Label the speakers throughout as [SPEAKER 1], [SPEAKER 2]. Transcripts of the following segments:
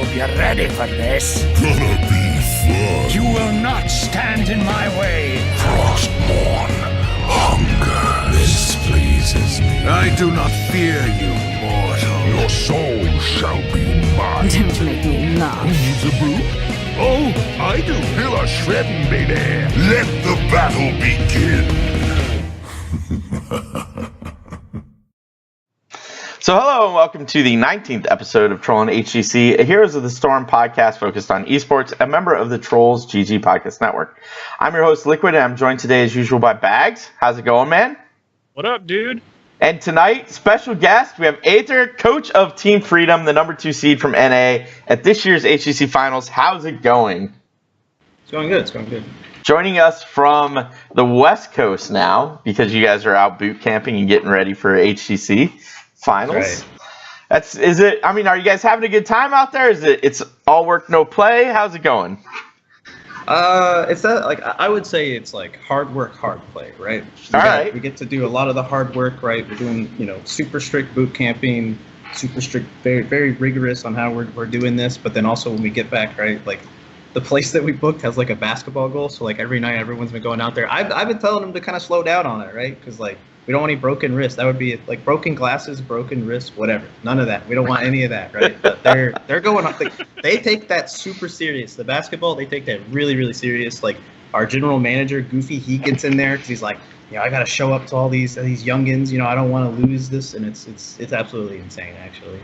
[SPEAKER 1] hope you're ready for this.
[SPEAKER 2] Gonna be fun.
[SPEAKER 1] You will not stand in my way.
[SPEAKER 2] Frostborn, hunger. This pleases me.
[SPEAKER 3] I do not fear you, mortal.
[SPEAKER 2] Your soul shall be mine.
[SPEAKER 4] Don't make me laugh.
[SPEAKER 2] Needs a brew?
[SPEAKER 3] Oh, I do.
[SPEAKER 2] Feel a shredding, baby. Let the battle begin.
[SPEAKER 5] So hello and welcome to the 19th episode of Trollin HGC, a Heroes of the Storm podcast focused on esports, a member of the Trolls GG podcast network. I'm your host, LiQuiuD, and I'm joined today as usual by Bahgz. How's it going, man?
[SPEAKER 6] What up, dude?
[SPEAKER 5] And tonight, special guest, we have Aether, coach of Team Freedom, the number 2 seed from NA at this year's HGC Finals. How's it going?
[SPEAKER 7] It's going good. It's going good.
[SPEAKER 5] Joining us from the West Coast now, because you guys are out boot camping and getting ready for HGC Finals.
[SPEAKER 7] Right.
[SPEAKER 5] Are you guys having a good time out there? It's all work, no play? How's it going?
[SPEAKER 7] It's that, like, I would say it's like hard work, hard play, right? We get to do a lot of the hard work, right? We're doing, super strict boot camping, super strict, very, very rigorous on how we're doing this. But then also when we get back, right, like the place that we booked has like a basketball goal. So like every night everyone's been going out there. I've been telling them to kind of slow down on it, right? Because like we don't want any broken wrists. That would be like broken glasses, broken wrists, whatever. None of that. We don't want any of that, right? But they're going on. Like, they take that super serious. The basketball, they take that really, really serious. Like our general manager, Goofy, he gets in there because he's like, I got to show up to all these youngins. I don't want to lose this, and it's absolutely insane, actually.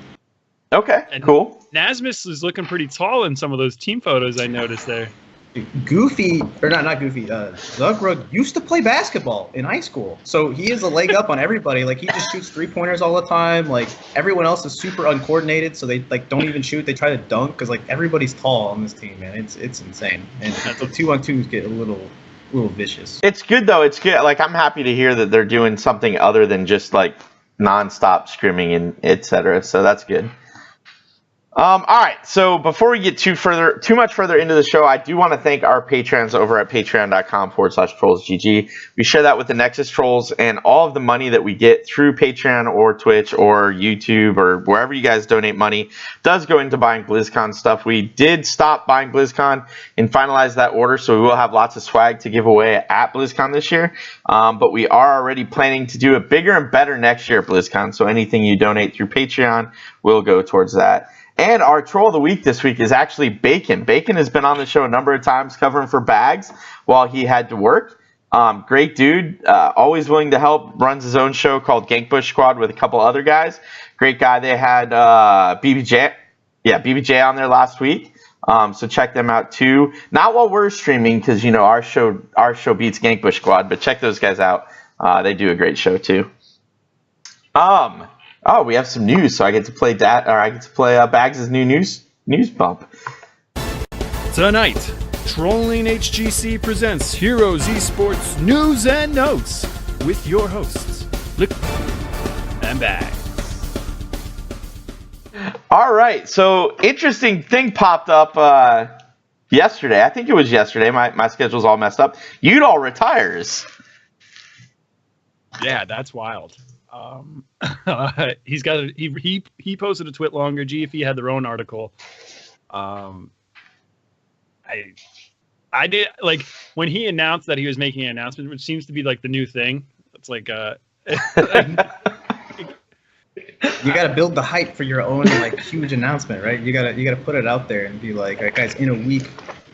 [SPEAKER 5] Okay,
[SPEAKER 6] and
[SPEAKER 5] cool.
[SPEAKER 6] Nasmus is looking pretty tall in some of those team photos I noticed there.
[SPEAKER 7] Goofy, or not Goofy, Zugrug used to play basketball in high school. So he is a leg up on everybody. Like, he just shoots three-pointers all the time. Like, everyone else is super uncoordinated, so they, like, don't even shoot. They try to dunk because, like, everybody's tall on this team, man. It's insane. And the 2-on-2s get a little vicious.
[SPEAKER 5] It's good, though. It's good. Like, I'm happy to hear that they're doing something other than just, like, nonstop scrimming and et cetera. So that's good. All right, so before we get too much further into the show, I do want to thank our patrons over at patreon.com/trollsgg. We share that with the Nexus Trolls, and all of the money that we get through Patreon or Twitch or YouTube or wherever you guys donate money does go into buying BlizzCon stuff. We did stop buying BlizzCon and finalize that order, so we will have lots of swag to give away at BlizzCon this year. But we are already planning to do it bigger and better next year at BlizzCon, so anything you donate through Patreon will go towards that. And our troll of the week this week is actually Bacon. Bacon has been on the show a number of times covering for Bahgz while he had to work. Great dude, always willing to help, runs his own show called Gankbush Squad with a couple other guys. Great guy. They had BBJ on there last week. So check them out too. Not while we're streaming because, our show beats Gankbush Squad, but check those guys out. They do a great show too. Oh, we have some news, so I get to play Bahgz' new news bump.
[SPEAKER 6] Tonight, Trollin HGC presents Heroes eSports News and Notes with your hosts, LiQuiuD and Bahgz.
[SPEAKER 5] All right, so interesting thing popped up yesterday. I think it was yesterday. My schedule's all messed up. Udall retires.
[SPEAKER 6] Yeah, that's wild. He posted a tweet longer. GFE had their own article. I did, like, when he announced that he was making an announcement, which seems to be like the new thing. It's like
[SPEAKER 7] you got to build the hype for your own like huge announcement, right? You got to put it out there and be like, all right, guys, in a week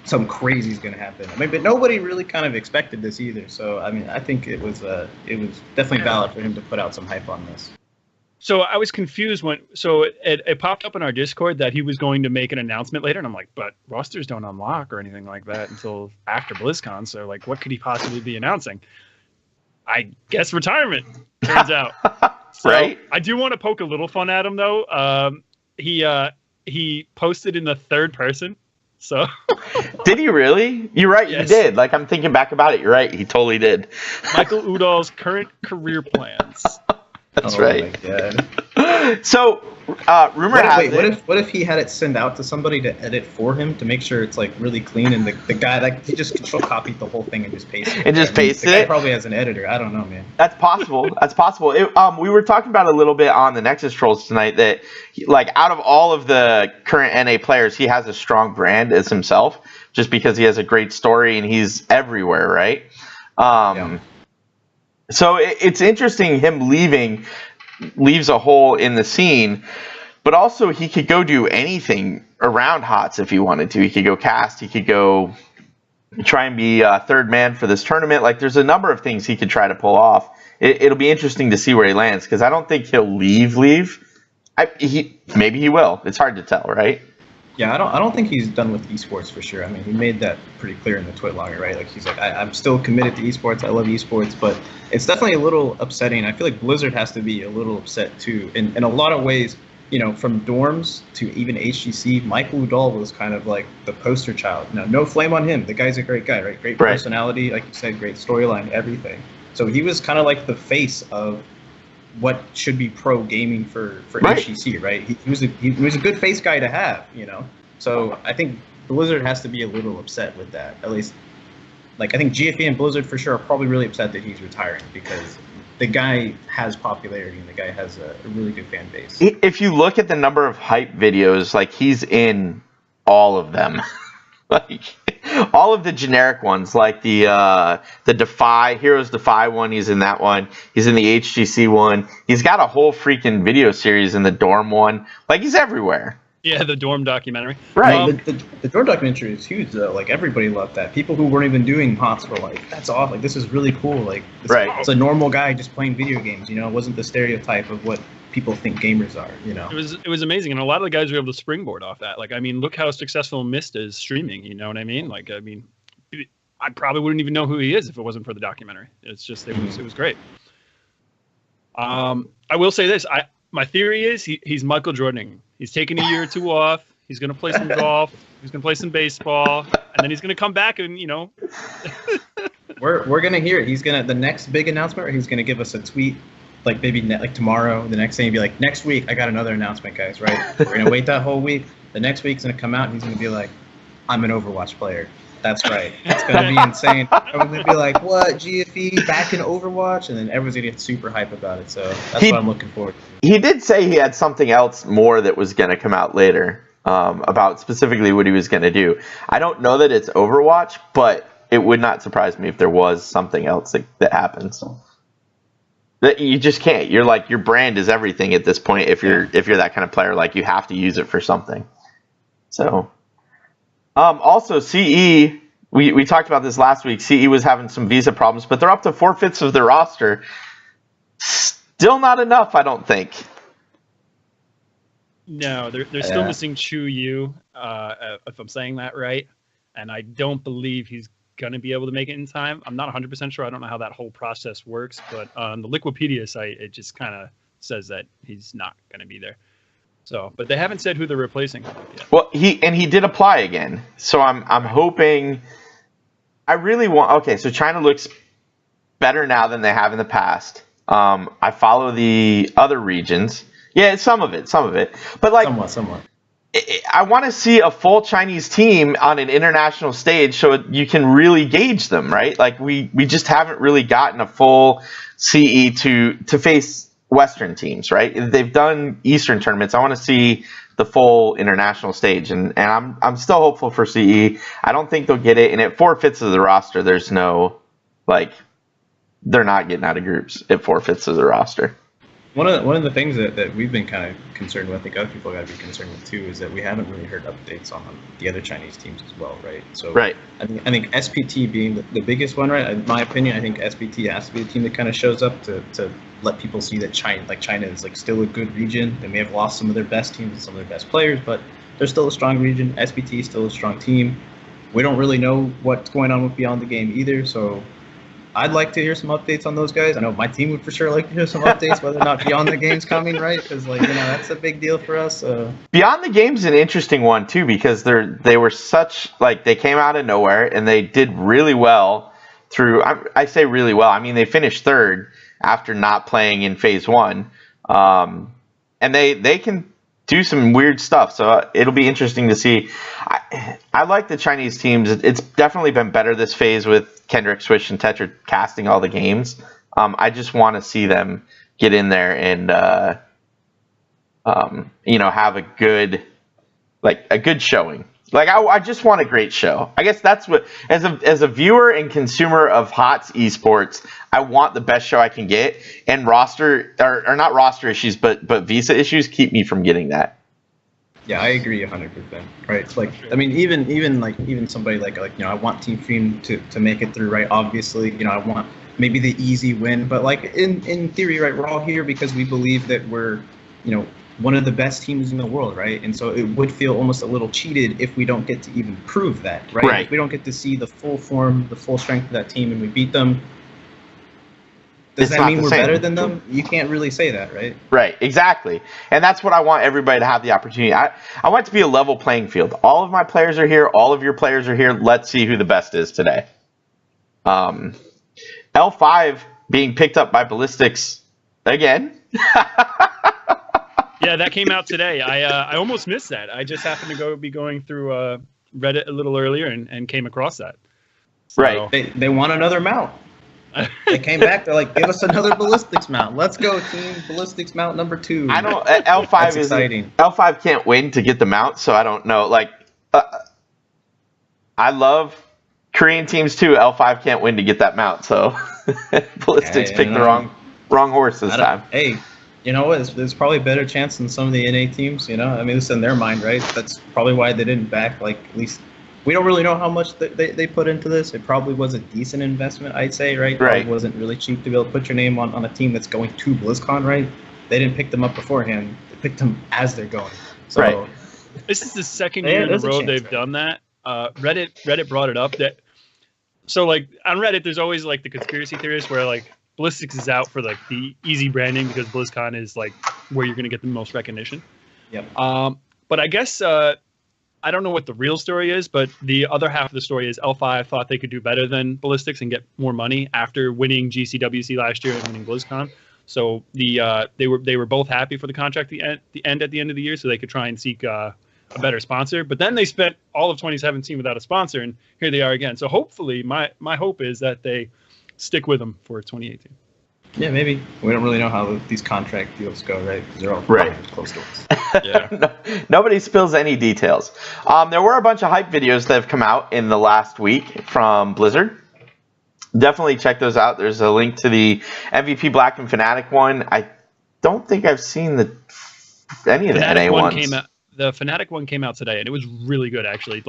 [SPEAKER 7] something crazy is going to happen. But nobody really kind of expected this either. So, I think it was definitely valid for him to put out some hype on this.
[SPEAKER 6] So I was confused it popped up in our Discord that he was going to make an announcement later, and I'm like, but rosters don't unlock or anything like that until after BlizzCon. So like, what could he possibly be announcing? I guess retirement, turns out. So,
[SPEAKER 5] right.
[SPEAKER 6] I do want to poke a little fun at him though. He posted in the third person. So
[SPEAKER 5] did he really? You're right. Yes. He did. Like, I'm thinking back about it. You're right. He totally did.
[SPEAKER 6] Michael Udall's current career plans.
[SPEAKER 5] That's
[SPEAKER 7] Oh
[SPEAKER 5] right.
[SPEAKER 7] my God.
[SPEAKER 5] So, rumor has it.
[SPEAKER 7] What if he had it send out to somebody to edit for him to make sure it's like really clean, and the guy like he just control copied the whole thing and just pasted it.
[SPEAKER 5] And just pasted
[SPEAKER 7] the guy
[SPEAKER 5] it?
[SPEAKER 7] probably has an editor. I don't know, man.
[SPEAKER 5] That's possible. That's possible. We were talking about a little bit on the Nexus Trolls tonight that, like, out of all of the current NA players, he has a strong brand as himself, just because he has a great story and he's everywhere, right?
[SPEAKER 7] Yeah.
[SPEAKER 5] So it's interesting him leaves a hole in the scene, but also he could go do anything around HOTS if he wanted to. He could go cast. He could go try and be third man for this tournament. Like, there's a number of things he could try to pull off. It'll be interesting to see where he lands, because I don't think he'll leave. Maybe he will. It's hard to tell, right?
[SPEAKER 7] Yeah, I don't think he's done with esports for sure. I mean, he made that pretty clear in the tweet logger, right? Like, he's like, I'm still committed to esports. I love esports, but it's definitely a little upsetting. I feel like Blizzard has to be a little upset too. In a lot of ways, you know, from dorms to even HGC, Michael Udall was kind of like the poster child. Now, no flame on him. The guy's a great guy, right? Great personality, like you said, great storyline, everything. So he was kind of like the face of what should be pro gaming for HGC, right? He was a good face guy to have, you know. So I think Blizzard has to be a little upset with that. At least, like, I think GFE and Blizzard for sure are probably really upset that he's retiring, because the guy has popularity and the guy has a really good fan base.
[SPEAKER 5] If you look at the number of hype videos, like, he's in all of them. Like, all of the generic ones, like the Defy, Heroes Defy one, he's in that one. He's in the HGC one. He's got a whole freaking video series in the Dorm one. Like, he's everywhere.
[SPEAKER 6] Yeah, the Dorm documentary.
[SPEAKER 5] Right.
[SPEAKER 7] The Dorm documentary is huge, though. Like, everybody loved that. People who weren't even doing HOTS were like, that's awesome. Like, this is really cool. Like, it's a normal guy just playing video games, you know? It wasn't the stereotype of what people think gamers are, you know?
[SPEAKER 6] It was amazing, and a lot of the guys were able to springboard off that. Like, I mean, look how successful Mist is streaming, you know what I mean? Like, I mean, I probably wouldn't even know who he is if it wasn't for the documentary. It's just, it was great. I will say this, my theory is he's Michael Jordaning. He's taking a year or two off. He's going to play some golf. He's going to play some baseball, and then he's going to come back and, you know.
[SPEAKER 7] We're going to hear it. He's going to, the next big announcement, he's going to give us a tweet, like maybe like tomorrow, the next day, he'd be like, next week, I got another announcement, guys, right? We're going to wait that whole week. The next week's going to come out, and he's going to be like, I'm an Overwatch player. That's right. It's going to be insane. Everyone's going to be like, what, GFE back in Overwatch? And then everyone's going to get super hype about it. So that's what I'm looking forward to.
[SPEAKER 5] He did say he had something else more that was going to come out later, about specifically what he was going to do. I don't know that it's Overwatch, but it would not surprise me if there was something else that happens. That you just can't. You're like, your brand is everything at this point. If you're that kind of player, like, you have to use it for something. So, also CE, we talked about this last week. CE was having some visa problems, but they're up to 4/5 of their roster. Still not enough, I don't think.
[SPEAKER 6] No, they're still missing Chu Yu, if I'm saying that right, and I don't believe he's going to be able to make it in time. I'm not 100% sure. I don't know how that whole process works, but on the LiQuipedia site, it just kind of says that he's not going to be there. So, but they haven't said who they're replacing yet.
[SPEAKER 5] Well, he did apply again. So I'm hoping. I really want. Okay, so China looks better now than they have in the past. I follow the other regions. Yeah, some of it, but like
[SPEAKER 7] somewhat.
[SPEAKER 5] I want to see a full Chinese team on an international stage so you can really gauge them, right? Like, we just haven't really gotten a full CE to face Western teams, right? They've done Eastern tournaments. I want to see the full international stage, and I'm still hopeful for CE. I don't think they'll get it, and at 4/5 of the roster, there's no, like, they're not getting out of groups at 4/5 of the roster.
[SPEAKER 7] One of the things that we've been kind of concerned with, I think other people got to be concerned with too, is that we haven't really heard updates on the other Chinese teams as well, right? So
[SPEAKER 5] right.
[SPEAKER 7] I think SPT being the biggest one, right? In my opinion, I think SPT has to be the team that kind of shows up to let people see that China is like still a good region. They may have lost some of their best teams and some of their best players, but they're still a strong region. SPT is still a strong team. We don't really know what's going on with Beyond the Game either, so I'd like to hear some updates on those guys. I know my team would for sure like to hear some updates, whether or not Beyond the Game's coming, right? Because, like, you know, that's a big deal for us.
[SPEAKER 5] Beyond the Game's an interesting one too, because they were such, like, they came out of nowhere and they did really well through. I say really well. I mean, they finished third after not playing in phase 1. And they can do some weird stuff, so it'll be interesting to see. I like the Chinese teams. It's definitely been better this phase with Kendrick, Swish, and Tetra casting all the games. I just want to see them get in there and have a good showing. Like I just want a great show. I guess that's what, as a viewer and consumer of HOTS esports, I want the best show I can get. And roster or not roster issues, but visa issues keep me from getting that.
[SPEAKER 7] Yeah, I agree 100%. Right? Like, I mean, even somebody like I want Team Fiend to make it through. Right? Obviously, I want maybe the easy win, but like in theory, right? We're all here because we believe that we're, one of the best teams in the world, right? And so it would feel almost a little cheated if we don't get to even prove that, right?
[SPEAKER 5] Right.
[SPEAKER 7] If we don't get to see the full form, the full strength of that team, and we beat them, does that mean we're better than them? You can't really say that, right?
[SPEAKER 5] Right, exactly. And that's what I want everybody to have the opportunity. I want it to be a level playing field. All of my players are here. All of your players are here. Let's see who the best is today. L5 being picked up by Ballistics again.
[SPEAKER 6] Yeah, that came out today. I almost missed that. I just happened to be going through Reddit a little earlier and came across that. So,
[SPEAKER 5] right.
[SPEAKER 7] They want another mount. They came back. They're like, give us another Ballistics mount. Let's go, team. Ballistics mount number 2.
[SPEAKER 5] I don't. L5 is exciting. L5 can't win to get the mount, so I don't know. Like, I love Korean teams too. L5 can't win to get that mount, so Ballistics picked the wrong horse this time.
[SPEAKER 7] Hey. There's probably a better chance than some of the NA teams, I mean, it's in their mind, right? That's probably why they didn't back, at least, we don't really know how much they put into this. It probably was a decent investment, I'd say, right?
[SPEAKER 5] Right.
[SPEAKER 7] It wasn't really cheap to be able to put your name on a team that's going to BlizzCon, right? They didn't pick them up beforehand. They picked them as they're going. So,
[SPEAKER 5] right.
[SPEAKER 6] This is the second year in a row they've done that. Reddit brought it up that, so on Reddit, there's always the conspiracy theorists where Ballistics is out for the easy branding because BlizzCon is where you're going to get the most recognition.
[SPEAKER 7] Yep.
[SPEAKER 6] But I guess I don't know what the real story is, but the other half of the story is L5 thought they could do better than Ballistics and get more money after winning GCWC last year and winning BlizzCon. So they were both happy for the contract at the end of the year, so they could try and seek a better sponsor. But then they spent all of 2017 without a sponsor, and here they are again. So hopefully, my hope is that they stick with them for 2018.
[SPEAKER 7] Yeah, maybe. We don't really know how these contract deals go, right? Because they're all close to us.
[SPEAKER 6] Yeah.
[SPEAKER 5] Nobody spills any details. There were a bunch of hype videos that have come out in the last week from Blizzard. Definitely check those out. There's a link to the MVP Black and Fnatic one. I don't think I've seen any of the NA ones.
[SPEAKER 6] The Fnatic one came out today, and it was really good, actually.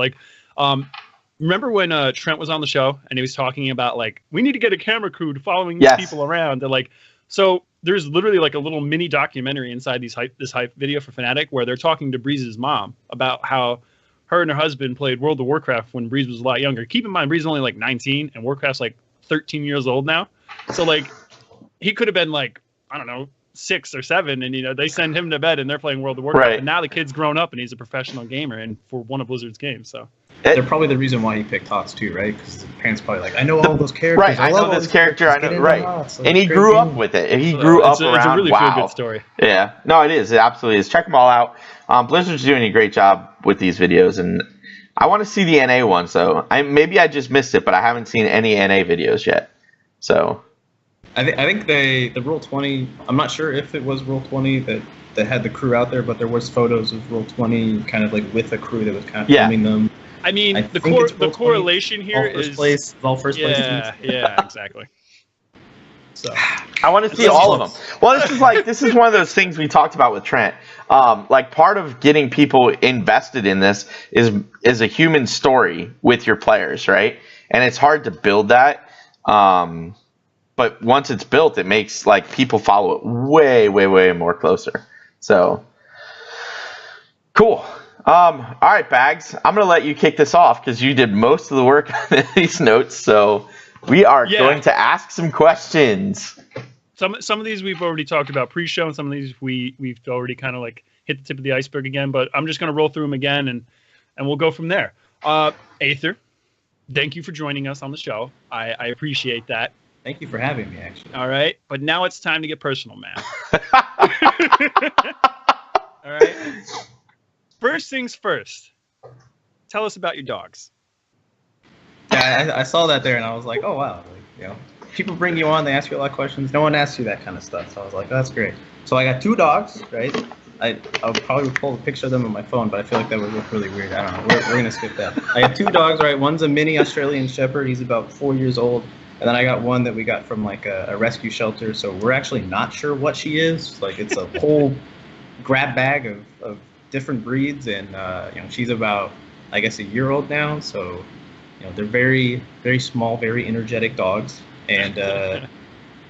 [SPEAKER 6] Remember when Trent was on the show and he was talking about we need to get a camera crew following these people around? And so there's literally a little mini documentary inside this hype video for Fnatic where they're talking to Breeze's mom about how her and her husband played World of Warcraft when Breeze was a lot younger. Keep in mind, Breeze is only 19 and Warcraft's 13 years old now. So he could have been I don't know, 6 or 7, and they send him to bed and they're playing World of Warcraft.
[SPEAKER 5] Right.
[SPEAKER 6] And now the kid's grown up and he's a professional gamer and for one of Blizzard's games. So
[SPEAKER 7] they're probably the reason why he picked HOTS too, right? Because his parents probably I know all those characters.
[SPEAKER 5] Right, I know this character. I know, right. And he grew up with it. And he grew up around.
[SPEAKER 6] It's a really feel-good story.
[SPEAKER 5] Yeah, no, it is. It absolutely is. Check them all out. Blizzard's doing a great job with these videos, and I want to see the NA ones though. Maybe I just missed it, but I haven't seen any NA videos yet. So
[SPEAKER 7] I think the Roll 20. I'm not sure if it was Roll 20 that had the crew out there, but there was photos of Roll 20 kind of with a crew that was kind of filming them.
[SPEAKER 6] I mean, the correlation here is
[SPEAKER 7] all first place.
[SPEAKER 6] Yeah, exactly.
[SPEAKER 7] So
[SPEAKER 5] I want to see all of them. Well, this is one of those things we talked about with Trent. Part of getting people invested in this is a human story with your players, right? And it's hard to build that. But once it's built, it makes people follow it way, way, way more closer. So cool. All right, Bahgz, I'm going to let you kick this off because you did most of the work on these notes. So we are going to ask some questions.
[SPEAKER 6] Some of these we've already talked about pre-show, and some of these we've already kind of hit the tip of the iceberg again. But I'm just going to roll through them again, and we'll go from there. Aether, thank you for joining us on the show. I appreciate that.
[SPEAKER 7] Thank you for having me, actually.
[SPEAKER 6] All right, but now it's time to get personal, man. All right. First things first. Tell us about your dogs.
[SPEAKER 7] Yeah, I saw that there, and I was like, oh wow, people bring you on, they ask you a lot of questions. No one asks you that kind of stuff, so I was like, oh, that's great. So I got 2 dogs, right? I'll probably pull a picture of them on my phone, but I feel like that would look really weird. I don't know. We're gonna skip that. I have 2 dogs, right? One's a mini Australian Shepherd. He's about 4 years old. And then I got one that we got from like a rescue shelter. So we're actually not sure what she is. Like it's a whole grab bag of different breeds. And, she's about, I guess, a year old now. So, they're very, very small, very energetic dogs. And,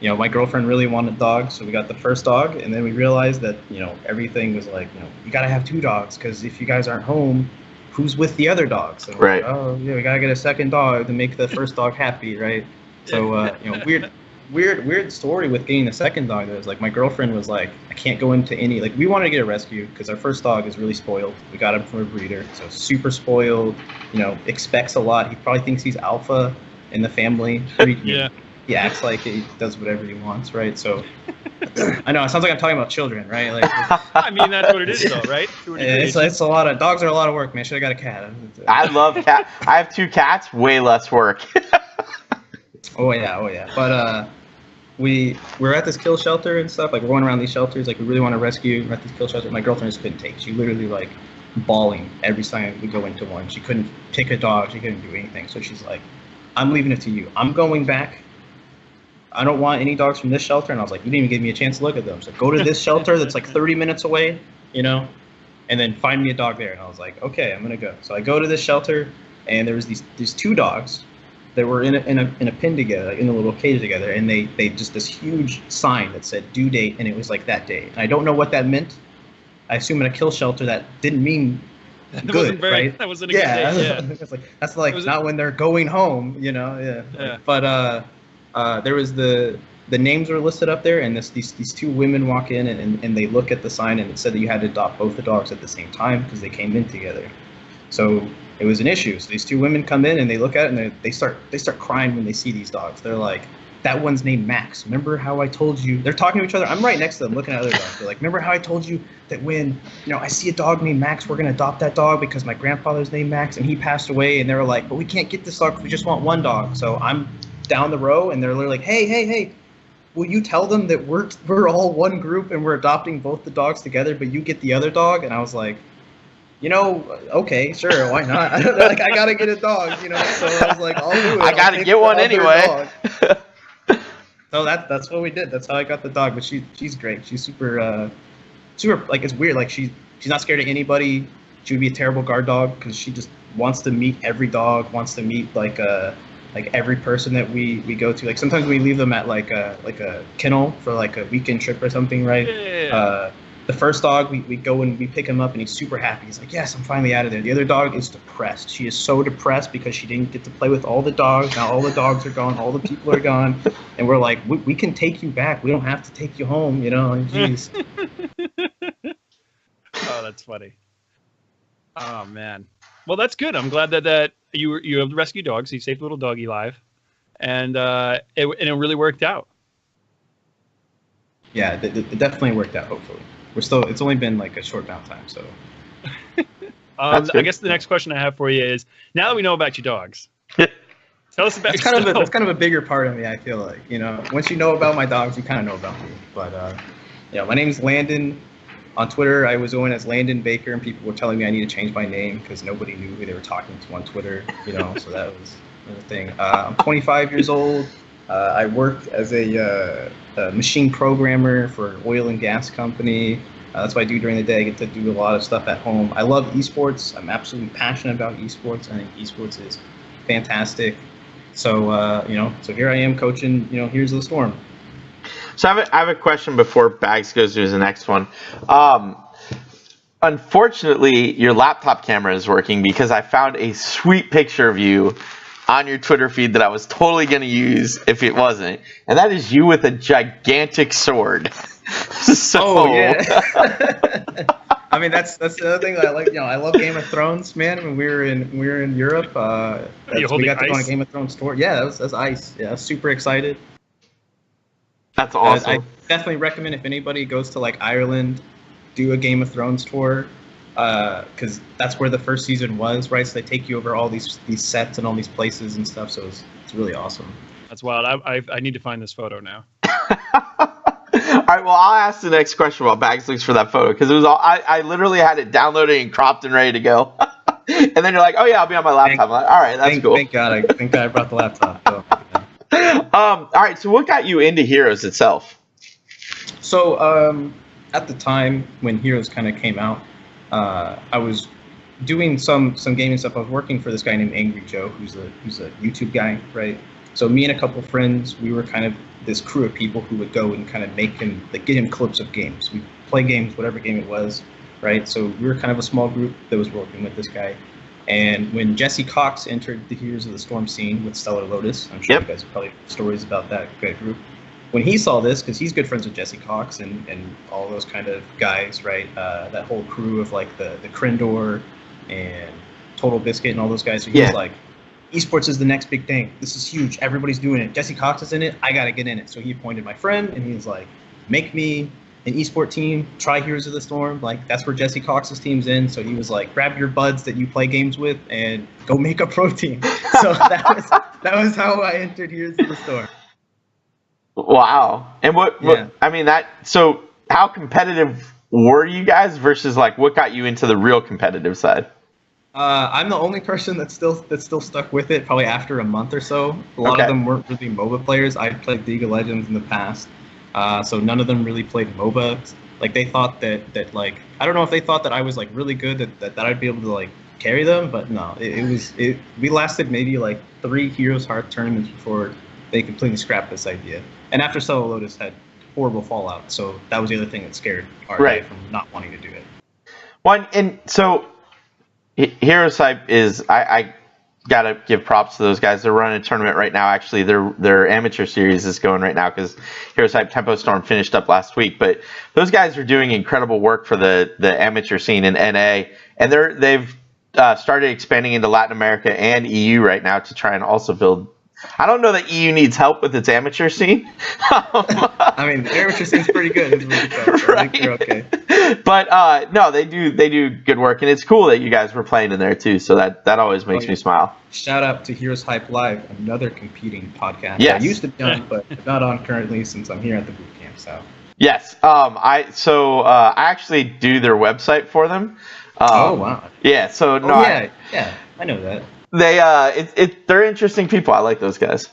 [SPEAKER 7] my girlfriend really wanted dogs. So we got the first dog. And then we realized that, everything was like, you got to have 2 dogs. Because if you guys aren't home, who's with the other dog? So,
[SPEAKER 5] right.
[SPEAKER 7] Oh, yeah, we got to get a second dog to make the first dog happy, right? So, weird story with getting the second dog. That was like my girlfriend was like, I can't go into any, like we wanted to get a rescue because our first dog is really spoiled. We got him from a breeder, so super spoiled, expects a lot. He probably thinks he's alpha in the family.
[SPEAKER 6] Yeah.
[SPEAKER 7] He acts like he does whatever he wants, right? So I know it sounds like I'm talking about children, right? Like,
[SPEAKER 6] I mean, that's what it is, though, right?
[SPEAKER 7] It's a lot of dogs are a lot of work, man. Should have got a cat.
[SPEAKER 5] I love cat. I have 2 cats. Way less work.
[SPEAKER 7] Oh yeah. But we're at this kill shelter and stuff. Like we're going around these shelters. Like we really want to rescue. We're at this kill shelter. My girlfriend just couldn't take. She literally like bawling every time we go into one. She couldn't pick a dog. She couldn't do anything. So she's like, I'm leaving it to you. I'm going back. I don't want any dogs from this shelter. And I was like, you didn't even give me a chance to look at them. So go to this shelter that's like 30 minutes away, and then find me a dog there. And I was like, okay, I'm gonna go. So I go to this shelter, and there was these 2 dogs. They were in a pen together, like in a little cage together, and they just this huge sign that said due date, and it was like that day. And I don't know what that meant. I assume in a kill shelter that didn't mean good, right?
[SPEAKER 6] That wasn't a good day. Yeah.
[SPEAKER 7] That's like not when they're going home, Yeah. But there was the names were listed up there, and these 2 women walk in and they look at the sign, and it said that you had to adopt both the dogs at the same time because they came in together. So it was an issue. So these 2 women come in and they look at it and they start crying when they see these dogs. They're like, that one's named Max. Remember how I told you? They're talking to each other. I'm right next to them looking at other dogs. They're like, remember how I told you that when I see a dog named Max, we're gonna adopt that dog because my grandfather's named Max and he passed away. And they were like, but we can't get this dog because we just want 1 dog. So I'm down the row and they're literally like, hey, will you tell them that we're all one group and we're adopting both the dogs together, but you get the other dog? And I was like, okay, sure, why not? I gotta get a dog, so I was like, I'll do it.
[SPEAKER 5] I gotta get one anyway.
[SPEAKER 7] So that's what we did. That's how I got the dog. But she's great. She's super like it's weird. Like she's not scared of anybody. She would be a terrible guard dog because she just wants to meet every dog. Wants to meet like every person that we go to. Like sometimes we leave them at like a kennel for like a weekend trip or something, right?
[SPEAKER 6] Yeah.
[SPEAKER 7] The first dog, we go and we pick him up and he's super happy. He's like, yes, I'm finally out of there. The other dog is depressed. She is so depressed because she didn't get to play with all the dogs. Now all the dogs are gone. All the people are gone. And we're like, we can take you back. We don't have to take you home, Jeez.
[SPEAKER 6] Oh, that's funny. Oh, man. Well, that's good. I'm glad that you have rescue dogs. You saved little doggy live. And it really worked out.
[SPEAKER 7] Yeah, it definitely worked out, hopefully. It's only been like a short amount of time, so.
[SPEAKER 6] I guess the next question I have for you is, now that we know about your dogs, tell us about yourself.
[SPEAKER 7] That's kind of a bigger part of me, I feel like. Once you know about my dogs, you kind of know about me. But, my name's Landon. On Twitter, I was going as Landon Baker, and people were telling me I need to change my name because nobody knew who they were talking to on Twitter, so that was the thing. I'm 25 years old. I worked as a machine programmer for an oil and gas company. That's what I do during the day. I get to do a lot of stuff at home. I love esports. I'm absolutely passionate about esports. I think esports is fantastic. So, so here I am coaching, Here's the Storm.
[SPEAKER 5] So I have a question before Bahgz goes to the next one. Unfortunately, your laptop camera is working because I found a sweet picture of you on your Twitter feed that I was totally going to use if it wasn't. And that is you with a gigantic sword.
[SPEAKER 7] Oh, yeah. I mean, that's the other thing that I like. I love Game of Thrones, man. When we were in Europe, we got to go on a Game of Thrones tour. Yeah, that's ice. Yeah, I was super excited.
[SPEAKER 5] That's awesome.
[SPEAKER 7] I definitely recommend if anybody goes to like Ireland, do a Game of Thrones tour, because that's where the first season was, right? So they take you over all these sets and all these places and stuff. So it's really awesome.
[SPEAKER 6] That's wild. I need to find this photo now.
[SPEAKER 5] All right, well, I'll ask the next question while Bahgz looks for that photo, because it was all I literally had it downloaded and cropped and ready to go. And then you're like, oh yeah, I'll be on my laptop. I'm like, all right, that's cool.
[SPEAKER 7] Thank God I brought the laptop.
[SPEAKER 5] All right, so what got you into Heroes itself?
[SPEAKER 7] So at the time when Heroes kind of came out, I was doing some gaming stuff. I was working for this guy named Angry Joe, who's a YouTube guy, right? So me and a couple friends, we were kind of this crew of people who would go and kind of make him, like, get him clips of games. We play games, whatever game it was, right? So we were kind of a small group that was working with this guy. And when Jesse Cox entered the Heroes of the Storm scene with Stellar Lotus, I'm sure you guys have probably heard stories about that great group. When he saw this, because he's good friends with Jesse Cox and all those kind of guys, right? That whole crew of like the Krindor and Total Biscuit and all those guys. So he was like, esports is the next big thing. This is huge. Everybody's doing it. Jesse Cox is in it. I got to get in it. So he appointed my friend, and he was like, make me an esport team. Try Heroes of the Storm. Like, that's where Jesse Cox's team's in. So he was like, grab your buds that you play games with and go make a pro team. So that was how I entered Heroes of the Storm.
[SPEAKER 5] Wow. And what I mean, so how competitive were you guys versus like what got you into the real competitive side?
[SPEAKER 7] I'm the only person that's still stuck with it, probably after a month or so. A lot of them weren't really MOBA players. I played League of Legends in the past, so none of them really played MOBA. Like, they thought that like, I don't know if they thought that I was like really good, that I'd be able to like carry them, but no, we lasted maybe like 3 Heroes Heart tournaments before they completely scrapped this idea. And after Stellar Lotus had horrible fallout, so that was the other thing that scared RA from not wanting to do it.
[SPEAKER 5] Well, and so Heroes Hype is, I gotta give props to those guys. They're running a tournament right now. Actually, their amateur series is going right now because Heroes Hype Tempo Storm finished up last week. But those guys are doing incredible work for the amateur scene in NA, and they've started expanding into Latin America and EU right now to try and also build. I don't know that EU needs help with its amateur scene.
[SPEAKER 7] I mean, the amateur scene's pretty good. It's really good. So I think they're okay.
[SPEAKER 5] But no, they do good work, and it's cool that you guys were playing in there too. So that always makes me smile.
[SPEAKER 7] Shout out to Heroes Hype Live, another competing podcast.
[SPEAKER 5] Yes.
[SPEAKER 7] I used to be on, but I'm not on currently since I'm here at the boot camp. So
[SPEAKER 5] yes, I actually do their website for them.
[SPEAKER 7] Oh wow.
[SPEAKER 5] Yeah. So no.
[SPEAKER 7] Yeah, I know that.
[SPEAKER 5] They're interesting people. I like those guys.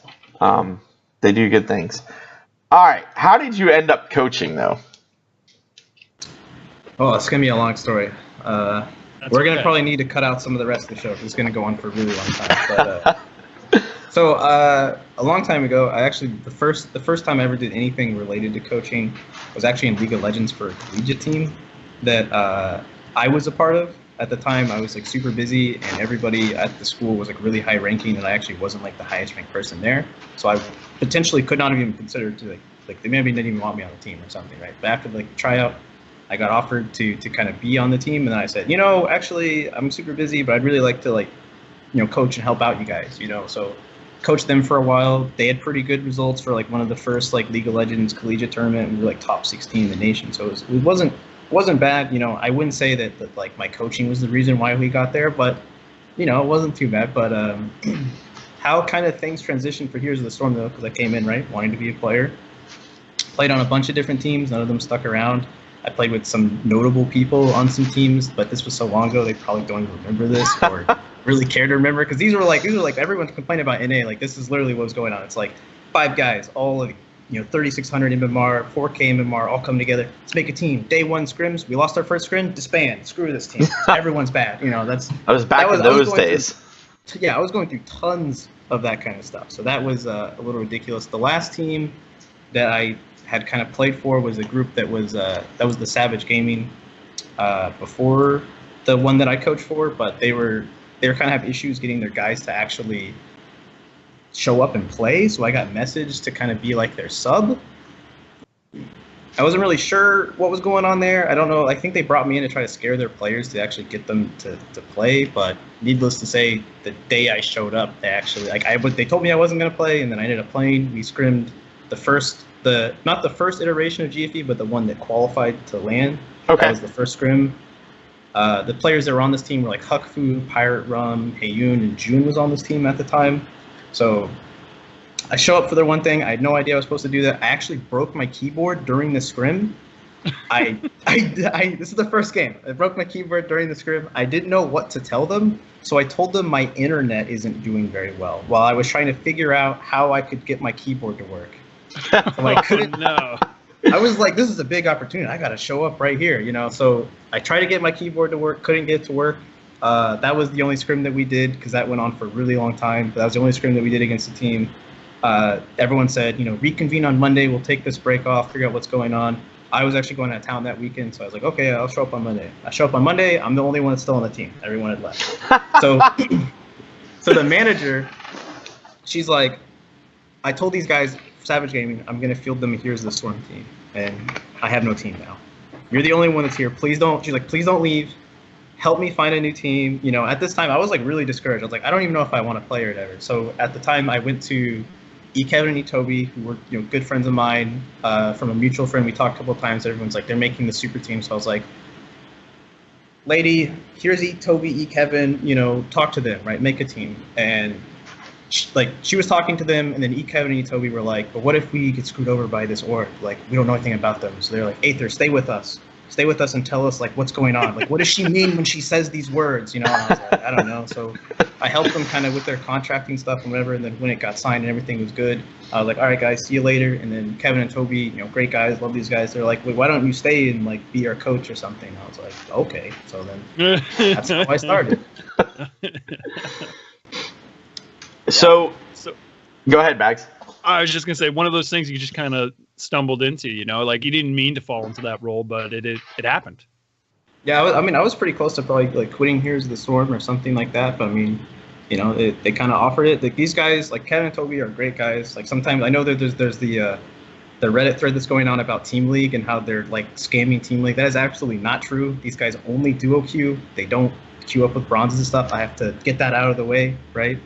[SPEAKER 5] They do good things. All right. How did you end up coaching though?
[SPEAKER 7] Oh, it's gonna be a long story. We're gonna probably need to cut out some of the rest of the show. It's gonna go on for a really long time. But so a long time ago, I actually the first time I ever did anything related to coaching was actually in League of Legends for a collegiate team that I was a part of. At the time, I was like super busy, and everybody at the school was like really high ranking, and I actually wasn't like the highest ranked person there. So I potentially could not have even considered to like they maybe didn't even want me on the team or something, right? But after like the tryout, I got offered to kind of be on the team, and then I said, actually I'm super busy, but I'd really like to coach and help out you guys, So coached them for a while. They had pretty good results for like one of the first like League of Legends collegiate tournament, and we were like top 16 in the nation. So it wasn't bad. I wouldn't say that like my coaching was the reason why we got there, but it wasn't too bad. But how kind of things transitioned for Heroes of the Storm though, because I came in wanting to be a player, played on a bunch of different teams. None of them stuck around. I played with some notable people on some teams, but this was so long ago they probably don't even remember this or really care to remember, because these were like everyone's complaining about NA. Like, this is literally what was going on. It's like 5 guys, all of 3,600 MMR, 4K MMR, all come together. Let's make a team. Day 1 scrims. We lost our first scrim. Disband. Screw this team. Everyone's bad.
[SPEAKER 5] I was back in those days.
[SPEAKER 7] I was going through tons of that kind of stuff. So that was a little ridiculous. The last team that I had kind of played for was a group that was the Savage Gaming before the one that I coached for, but they were kind of have issues getting their guys to actually show up and play, so I got messaged to kind of be like their sub. I wasn't really sure what was going on there. I don't know. I think they brought me in to try to scare their players to actually get them to play, but needless to say, the day I showed up, they actually they told me I wasn't going to play, and then I ended up playing. We scrimmed the first not the first iteration of GFE, but the one that qualified to LAN.
[SPEAKER 5] Okay.
[SPEAKER 7] That was the first scrim. The players that were on this team were like Huckfu, Pirate Rum, Heyoon, and June was on this team at the time. So I show up for their one thing. I had no idea I was supposed to do that. I actually broke my keyboard during the scrim. This is the first game. I broke my keyboard during the scrim. I didn't know what to tell them, so I told them my internet isn't doing very well while I was trying to figure out how I could get my keyboard to work. So I couldn't.
[SPEAKER 6] No.
[SPEAKER 7] I was like, this is a big opportunity. I got to show up right here, you know? So I tried to get my keyboard to work, couldn't get it to work. That was the only scrim that we did because that went on for a really long time. But that was the only scrim that we did against the team. Everyone said, you know, reconvene on Monday. We'll take this break off, figure out what's going on. I was actually going out of town that weekend, so I was like, okay, I'll show up on Monday. I show up on Monday. I'm the only one that's still on the team. Everyone had left. So the manager, she's like, I told these guys, Savage Gaming, I'm going to field them. Here's the Storm team. And I have no team now. You're the only one that's here. Please don't. She's like, please don't leave. Help me find a new team. You know, at this time, I was like really discouraged. I was like, I don't even know if I want to play or whatever. So at the time, I went to Kevin and Toby, who were good friends of mine, from a mutual friend. We talked a couple of times. Everyone's like, they're making the super team. So I was like, lady, here's Toby, Kevin. You know, talk to them, right? Make a team. And she was talking to them, and then Kevin and Toby were like, but what if we get screwed over by this org? Like, we don't know anything about them. So they're like, Aether, stay with us and tell us like what's going on. Like, what does she mean when she says these words? You know, and I was like, I don't know. So I helped them kind of with their contracting stuff and whatever. And then when it got signed and everything was good, I was like, all right, guys, see you later. And then Kevin and Toby, great guys, love these guys. They're like, wait, why don't you stay and like be our coach or something? I was like, okay. So then that's how I started.
[SPEAKER 5] So go ahead, Bahgz.
[SPEAKER 6] I was just gonna say, one of those things you just kind of stumbled into, like you didn't mean to fall into that role, but it happened.
[SPEAKER 7] Yeah, I was pretty close to probably like quitting Here's the Storm or something like that. But I mean, they kind of offered it. Like these guys, like Kevin and Toby, are great guys. Like sometimes I know that there's the Reddit thread that's going on about Team League and how they're like scamming Team League. That is absolutely not true. These guys only duo queue. They don't queue up with bronzes and stuff. I have to get that out of the way, right?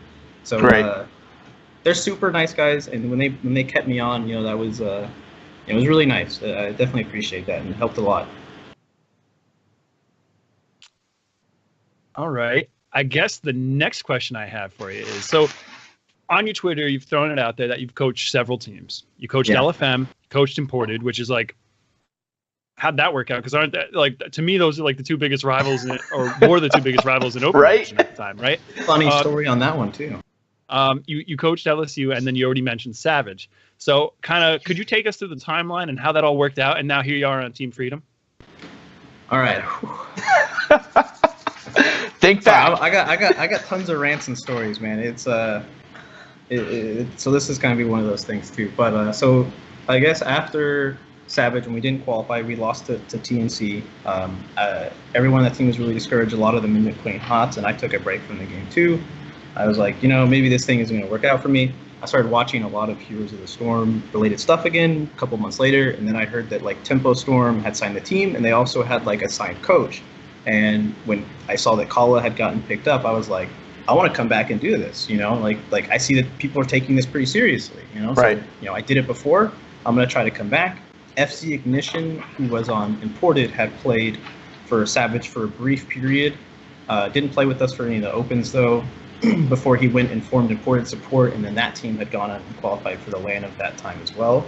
[SPEAKER 7] So
[SPEAKER 5] right.
[SPEAKER 7] They're super nice guys, and when they kept me on, that was it was really nice. I definitely appreciate that, and it helped a lot.
[SPEAKER 6] All right. I guess the next question I have for you is, so on your Twitter, you've thrown it out there that you've coached several teams. You coached LFM, you coached Imported, which is like, how'd that work out? Because aren't that, like, to me, those are like the two biggest rivals, or more the two biggest rivals in Open
[SPEAKER 5] right?
[SPEAKER 6] at the time, right?
[SPEAKER 7] Funny story on that one, too.
[SPEAKER 6] You coached LSU, and then you already mentioned Savage. So kind of, could you take us through the timeline and how that all worked out? And now here you are on Team Freedom.
[SPEAKER 7] All right.
[SPEAKER 5] Think back.
[SPEAKER 7] I got tons of rants and stories, man. It's so this is gonna be one of those things too. But so I guess after Savage, when we didn't qualify, we lost to TNC. Everyone on that team was really discouraged. A lot of them ended up playing HOTS, and I took a break from the game too. I was like, maybe this thing isn't gonna work out for me. I started watching a lot of Heroes of the Storm related stuff again a couple months later, and then I heard that like Tempo Storm had signed the team, and they also had like a signed coach. And when I saw that Kala had gotten picked up, I was like, I want to come back and do this, like I see that people are taking this pretty seriously,
[SPEAKER 5] Right.
[SPEAKER 7] So, I did it before. I'm going to try to come back. FC Ignition, who was on Imported, had played for Savage for a brief period. Didn't play with us for any of the opens though, before he went and formed Imported support, and then that team had gone on and qualified for the LAN of that time as well.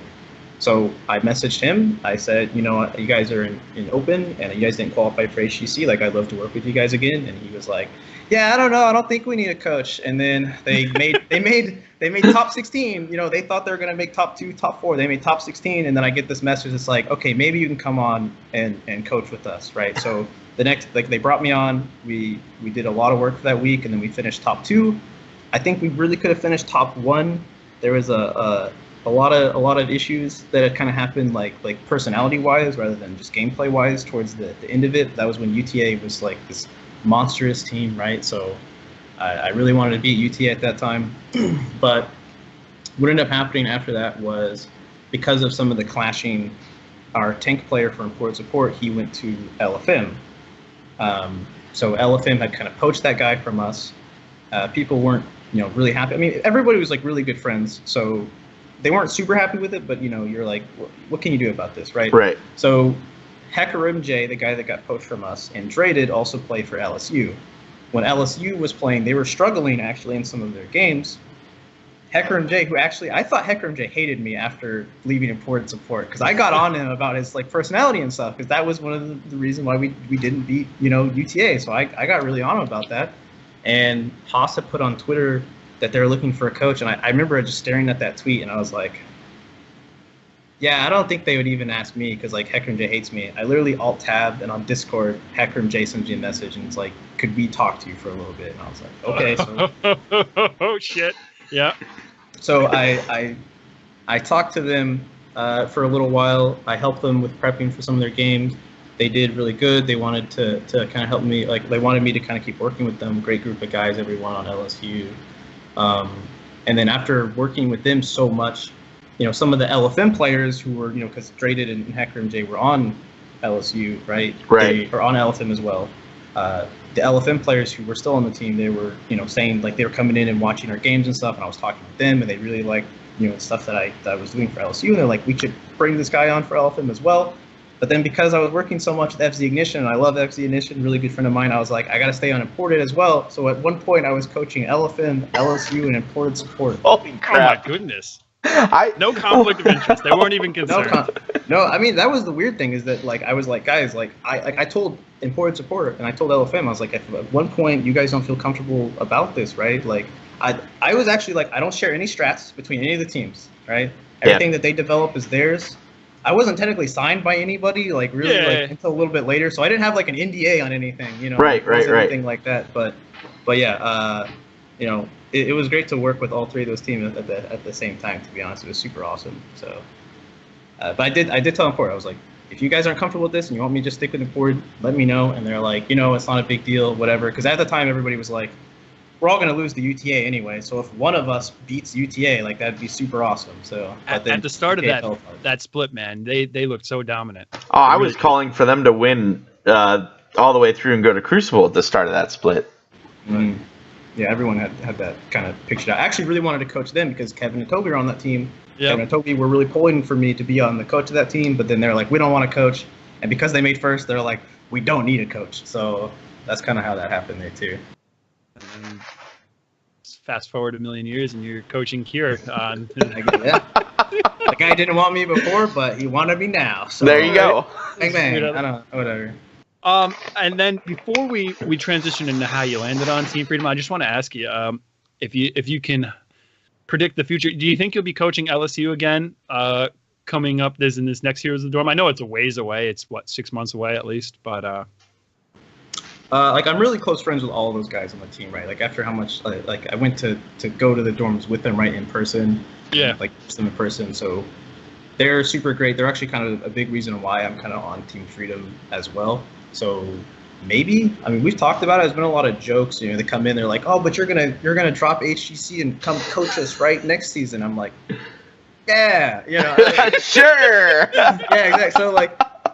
[SPEAKER 7] So I messaged him. I said, you guys are in Open, and you guys didn't qualify for HGC. Like, I'd love to work with you guys again. And he was like, yeah, I don't know. I don't think we need a coach. And then they made top 16. They thought they were gonna make top 2, top 4. They made top 16, and then I get this message. It's like, okay, maybe you can come on and coach with us, right? So the next, they brought me on. We did a lot of work for that week, and then we finished top 2. I think we really could have finished top 1. There was a lot of issues that had kind of happened, like personality wise rather than just gameplay wise towards the end of it. That was when UTA was like this monstrous team, right? So I really wanted to beat UTA at that time. But what ended up happening after that was, because of some of the clashing, our tank player for Imported support, he went to LFM. So LFM had kind of poached that guy from us. People weren't really happy. I mean, everybody was like really good friends. So they weren't super happy with it, but you're like, what can you do about this, right?
[SPEAKER 5] Right.
[SPEAKER 7] So Hacker MJ, the guy that got poached from us, and Draded also play for LSU. When LSU was playing, they were struggling actually in some of their games. Hacker MJ, who actually, I thought Hacker MJ hated me after leaving Important Support, because I got on him about his personality and stuff, because that was one of the reasons why we didn't beat UTA. So I got really on him about that. And Haas had put on Twitter that they're looking for a coach, and I remember just staring at that tweet, and I was like, yeah, I don't think they would even ask me, because Hacker MJ hates me. I literally alt-tabbed, and on Discord, Hacker MJ sends me a message, and it's like, could we talk to you for a little bit? And I was like, okay. So
[SPEAKER 6] oh shit. Yeah.
[SPEAKER 7] So I talked to them for a little while. I helped them with prepping for some of their games. They did really good. They wanted to kind of help me. They wanted me to kind of keep working with them. Great group of guys, everyone on LSU. And then after working with them so much, some of the LFM players who were, because Draded and Hacker MJ were on LSU, right?
[SPEAKER 5] Right.
[SPEAKER 7] Or on LFM as well. The LFM players who were still on the team, they were, saying they were coming in and watching our games and stuff, and I was talking with them, and they really liked, stuff that I was doing for LSU, and they're like, we should bring this guy on for LFM as well. But then because I was working so much with FZ Ignition, and I love FZ Ignition, really good friend of mine, I was like, I got to stay on Imported as well. So at one point, I was coaching LFM, LSU, and Imported Support.
[SPEAKER 5] Holy crap!
[SPEAKER 6] Oh my goodness. No conflict of interest. They weren't even concerned.
[SPEAKER 7] No, I mean, that was the weird thing, is that I was like, guys, I told Imported Support and I told LFM, I was like, if at one point you guys don't feel comfortable about this, right? I was actually I don't share any strats between any of the teams, right? Everything that they develop is theirs. I wasn't technically signed by anybody, until a little bit later, so I didn't have an NDA on anything,
[SPEAKER 5] Right.
[SPEAKER 7] Anything like that. But yeah, it was great to work with all three of those teams at the same time. To be honest, it was super awesome. So, but I did tell Import, I was like, if you guys aren't comfortable with this and you want me to just stick with Import, let me know. And they're like, it's not a big deal, whatever. Because at the time, everybody was like, we're all going to lose the UTA anyway. So if one of us beats UTA, that'd be super awesome. So
[SPEAKER 6] at the start of that split, man, they looked so dominant.
[SPEAKER 5] Oh, I was calling for them to win all the way through and go to Crucible at the start of that split.
[SPEAKER 7] Mm. Yeah, everyone had that kind of pictured out. I actually really wanted to coach them because Kevin and Toby are on that team. Yep. Kevin and Toby were really pulling for me to be on the coach of that team, but then they're like, we don't want to coach. And because they made first, they're like, we don't need a coach. So that's kind of how that happened there, too.
[SPEAKER 6] And fast forward a million years and you're coaching Cure.
[SPEAKER 7] Yeah. The guy didn't want me before, but he wanted me now. So
[SPEAKER 5] there you go.
[SPEAKER 7] Hey, man, I don't know, whatever.
[SPEAKER 6] And then before we transition into how you landed on Team Freedom, I just want to ask you if you can predict the future. Do you think you'll be coaching LSU again coming up in this next Heroes of the Dorm? I know it's a ways away. It's 6 months away at least, but
[SPEAKER 7] I'm really close friends with all of those guys on the team, right? After how much I went to go to the dorms with them, right, in person.
[SPEAKER 6] Yeah.
[SPEAKER 7] Them in person, so they're super great. They're actually kind of a big reason why I'm kind of on Team Freedom as well. So maybe, we've talked about it. There's been a lot of jokes. They come in, they're like, "Oh, but you're gonna drop HGC and come coach us right next season." I'm like, "Yeah,
[SPEAKER 5] sure."
[SPEAKER 7] Yeah, exactly. So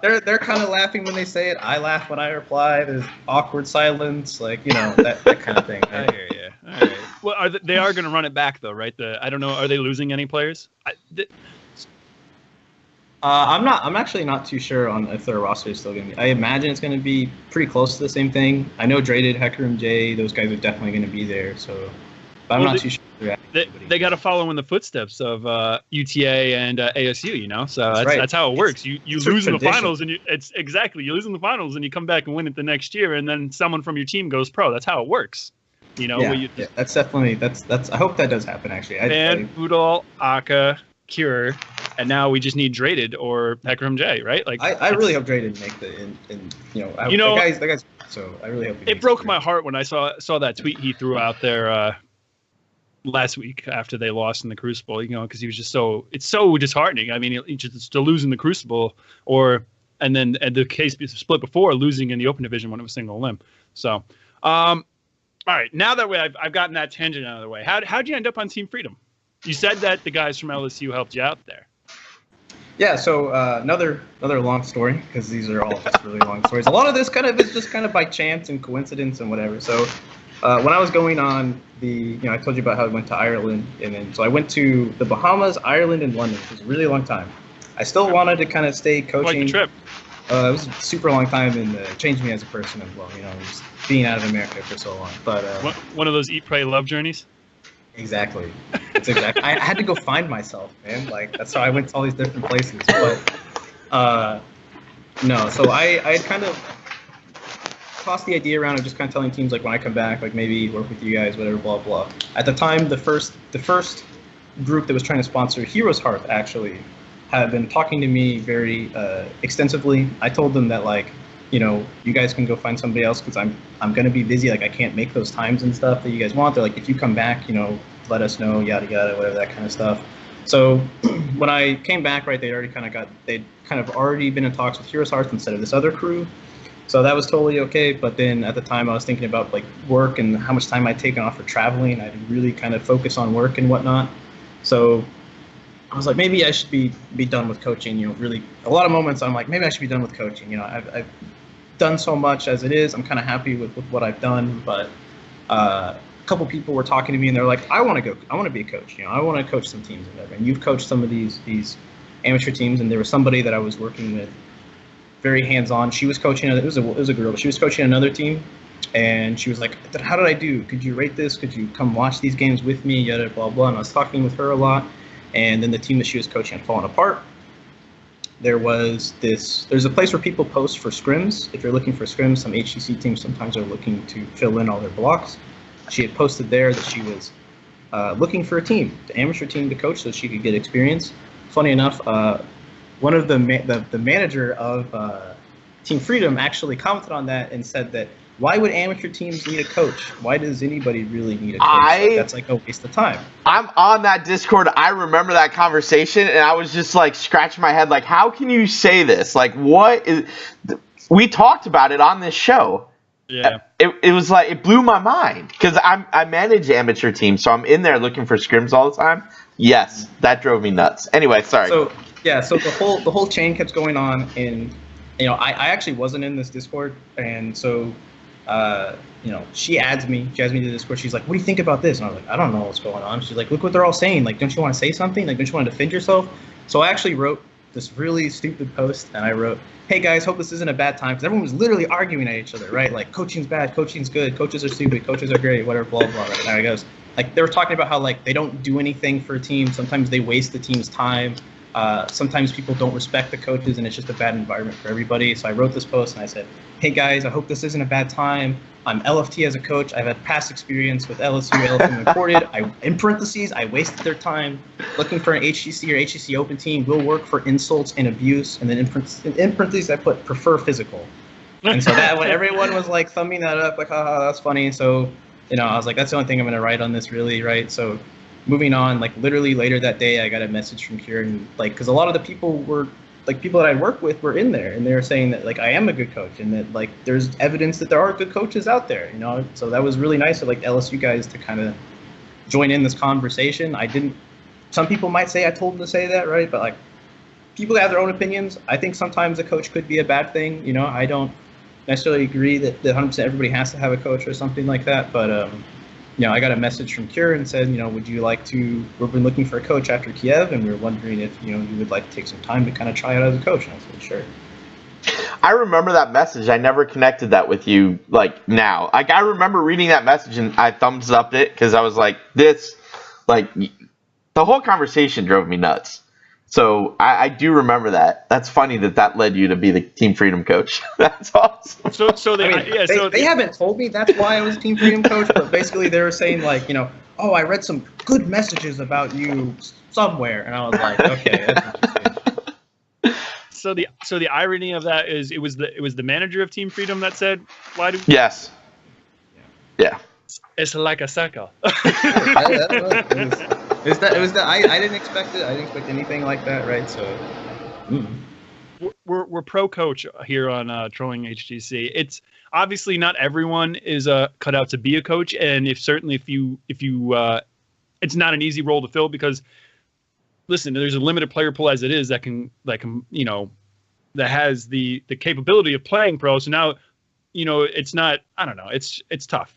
[SPEAKER 7] they're kind of laughing when they say it. I laugh when I reply. There's awkward silence, that kind of thing. Right?
[SPEAKER 6] I hear you. All right. Well, they are going to run it back though, right? I don't know. Are they losing any players?
[SPEAKER 7] I'm actually not too sure on if their roster is still going to be. I imagine it's going to be pretty close to the same thing. I know Draded, Hacker MJ, those guys are definitely going to be there. So, but I'm not too sure.
[SPEAKER 6] They got to follow in the footsteps of UTA and ASU, So that's how it works. You lose in the finals, and you lose in the finals, and you come back and win it the next year, and then someone from your team goes pro. That's how it works.
[SPEAKER 7] Yeah, that's definitely that's. I hope that does happen. Actually,
[SPEAKER 6] Udall, Aka, Cure, and now we just need Draded or Hacker MJ, right?
[SPEAKER 7] I really hope Draded make the guys. So I really hope
[SPEAKER 6] it broke my heart when I saw that tweet he threw out there last week after they lost in the Crucible. Because he was just it's so disheartening. Just to lose in the Crucible, and then the case split before losing in the Open Division when it was single limb. So, all right, now that I've gotten that tangent out of the way, how'd you end up on Team Freedom? You said that the guys from LSU helped you out there.
[SPEAKER 7] Yeah, so another long story, because these are all just really long stories. A lot of this is just kind of by chance and coincidence and whatever. So when I was going on I told you about how I went to Ireland, and then so I went to the Bahamas, Ireland, and London, which was a really long time. I still wanted to kind of stay coaching.
[SPEAKER 6] Like the trip.
[SPEAKER 7] It was a super long time, and changed me as a person as well. Just being out of America for so long. But
[SPEAKER 6] one of those eat, pray, love journeys.
[SPEAKER 7] Exactly. It's exactly. I had to go find myself, man. Like that's how I went to all these different places. But no, so I had kind of tossed the idea around of just kind of telling teams like when I come back, like maybe work with you guys, whatever, blah blah. At the time, the first group that was trying to sponsor Heroes Hearth actually had been talking to me very extensively. I told them that like, you guys can go find somebody else because I'm gonna be busy. Like I can't make those times and stuff that you guys want. They're like, if you come back, let us know, yada yada, whatever, that kind of stuff. So when I came back, right, they'd kind of already been in talks with Heroes Hearth instead of this other crew. So that was totally okay. But then at the time I was thinking about like work and how much time I'd taken off for traveling. I didn't really kind of focus on work and whatnot. So I was like, maybe I should be done with coaching. Really a lot of moments I'm like, maybe I should be done with coaching. I've done so much as it is. I'm kind of happy with what I've done. But a couple people were talking to me and they're like, I want to be a coach. I want to coach some teams and whatever. And you've coached some of these amateur teams. And there was somebody that I was working with, very hands-on. She was coaching. It was a girl, but she was coaching another team. And she was like, how did I do? Could you rate this? Could you come watch these games with me? Yada, blah, blah. And I was talking with her a lot. And then the team that she was coaching had fallen apart. There's a place where people post for scrims. If you're looking for scrims, some HGC teams sometimes are looking to fill in all their blocks. She had posted there that she was looking for an amateur team to coach so she could get experience. Funny enough, one of the manager of Team Freedom actually commented on that and said that, why would amateur teams need a coach? Why does anybody really need a coach? That's like a waste of time.
[SPEAKER 5] I'm on that Discord. I remember that conversation, and I was just like scratching my head, like, how can you say this? Like, what is? We talked about it on this show.
[SPEAKER 6] Yeah.
[SPEAKER 5] It was like it blew my mind because I manage amateur teams, so I'm in there looking for scrims all the time. Yes, that drove me nuts. Anyway, sorry.
[SPEAKER 7] So the whole chain kept going on, and I actually wasn't in this Discord, and so. She adds me to the Discord. She's like, what do you think about this? And I was like, I don't know what's going on. She's like, look what they're all saying. Like, don't you want to say something? Like, don't you want to defend yourself? So I actually wrote this really stupid post, and I wrote, hey guys, hope this isn't a bad time, because everyone was literally arguing at each other, right? Like, coaching's bad, coaching's good, coaches are stupid, coaches are great, whatever, blah, blah, right? There it goes. Like, they were talking about how, like, they don't do anything for a team. Sometimes they waste the team's time. Sometimes people don't respect the coaches, and it's just a bad environment for everybody. So I wrote this post, and I said, hey guys, I hope this isn't a bad time. I'm LFT as a coach. I've had past experience with LSU, LFT reported. In parentheses, I wasted their time looking for an HGC or HGC open team. Will work for insults and abuse. And then in parentheses, I put prefer physical. And so that when everyone was like thumbing that up, like, haha, that's funny. So, I was like, that's the only thing I'm going to write on this, really, right? So moving on, like literally later that day, I got a message from Kieran, like, because a lot of the people were, like, people that I work with were in there, and they were saying that, like, I am a good coach, and that, like, there's evidence that there are good coaches out there, So that was really nice of, like, LSU guys to kind of join in this conversation. Some people might say I told them to say that, right? But, like, people have their own opinions. I think sometimes a coach could be a bad thing, I don't necessarily agree that 100% everybody has to have a coach or something like that, but, I got a message from Kieran and said, would you like to, we've been looking for a coach after Kiev, and we're wondering if, you would like to take some time to kind of try out as a coach. And I said, sure.
[SPEAKER 5] I remember that message. I never connected that with you, like, now. Like, I remember reading that message, and I thumbs upped it, because I was like, the whole conversation drove me nuts. So I do remember that. That's funny that led you to be the Team Freedom coach. That's awesome.
[SPEAKER 7] They haven't told me that's why I was Team Freedom coach, but basically they were saying, like, I read some good messages about you somewhere, and I was like, okay, that's interesting.
[SPEAKER 6] So the irony of that is it was the manager of Team Freedom that said, why do?
[SPEAKER 5] Yes. Yeah.
[SPEAKER 6] It's like a sucker.
[SPEAKER 7] It was that I didn't expect it. I didn't expect anything like that, right? So
[SPEAKER 6] we're pro coach here on Trolling HGC. It's obviously not everyone is cut out to be a coach, and if you it's not an easy role to fill, because listen, there's a limited player pool as it is that has the capability of playing pro. So now, it's not, I don't know, it's tough.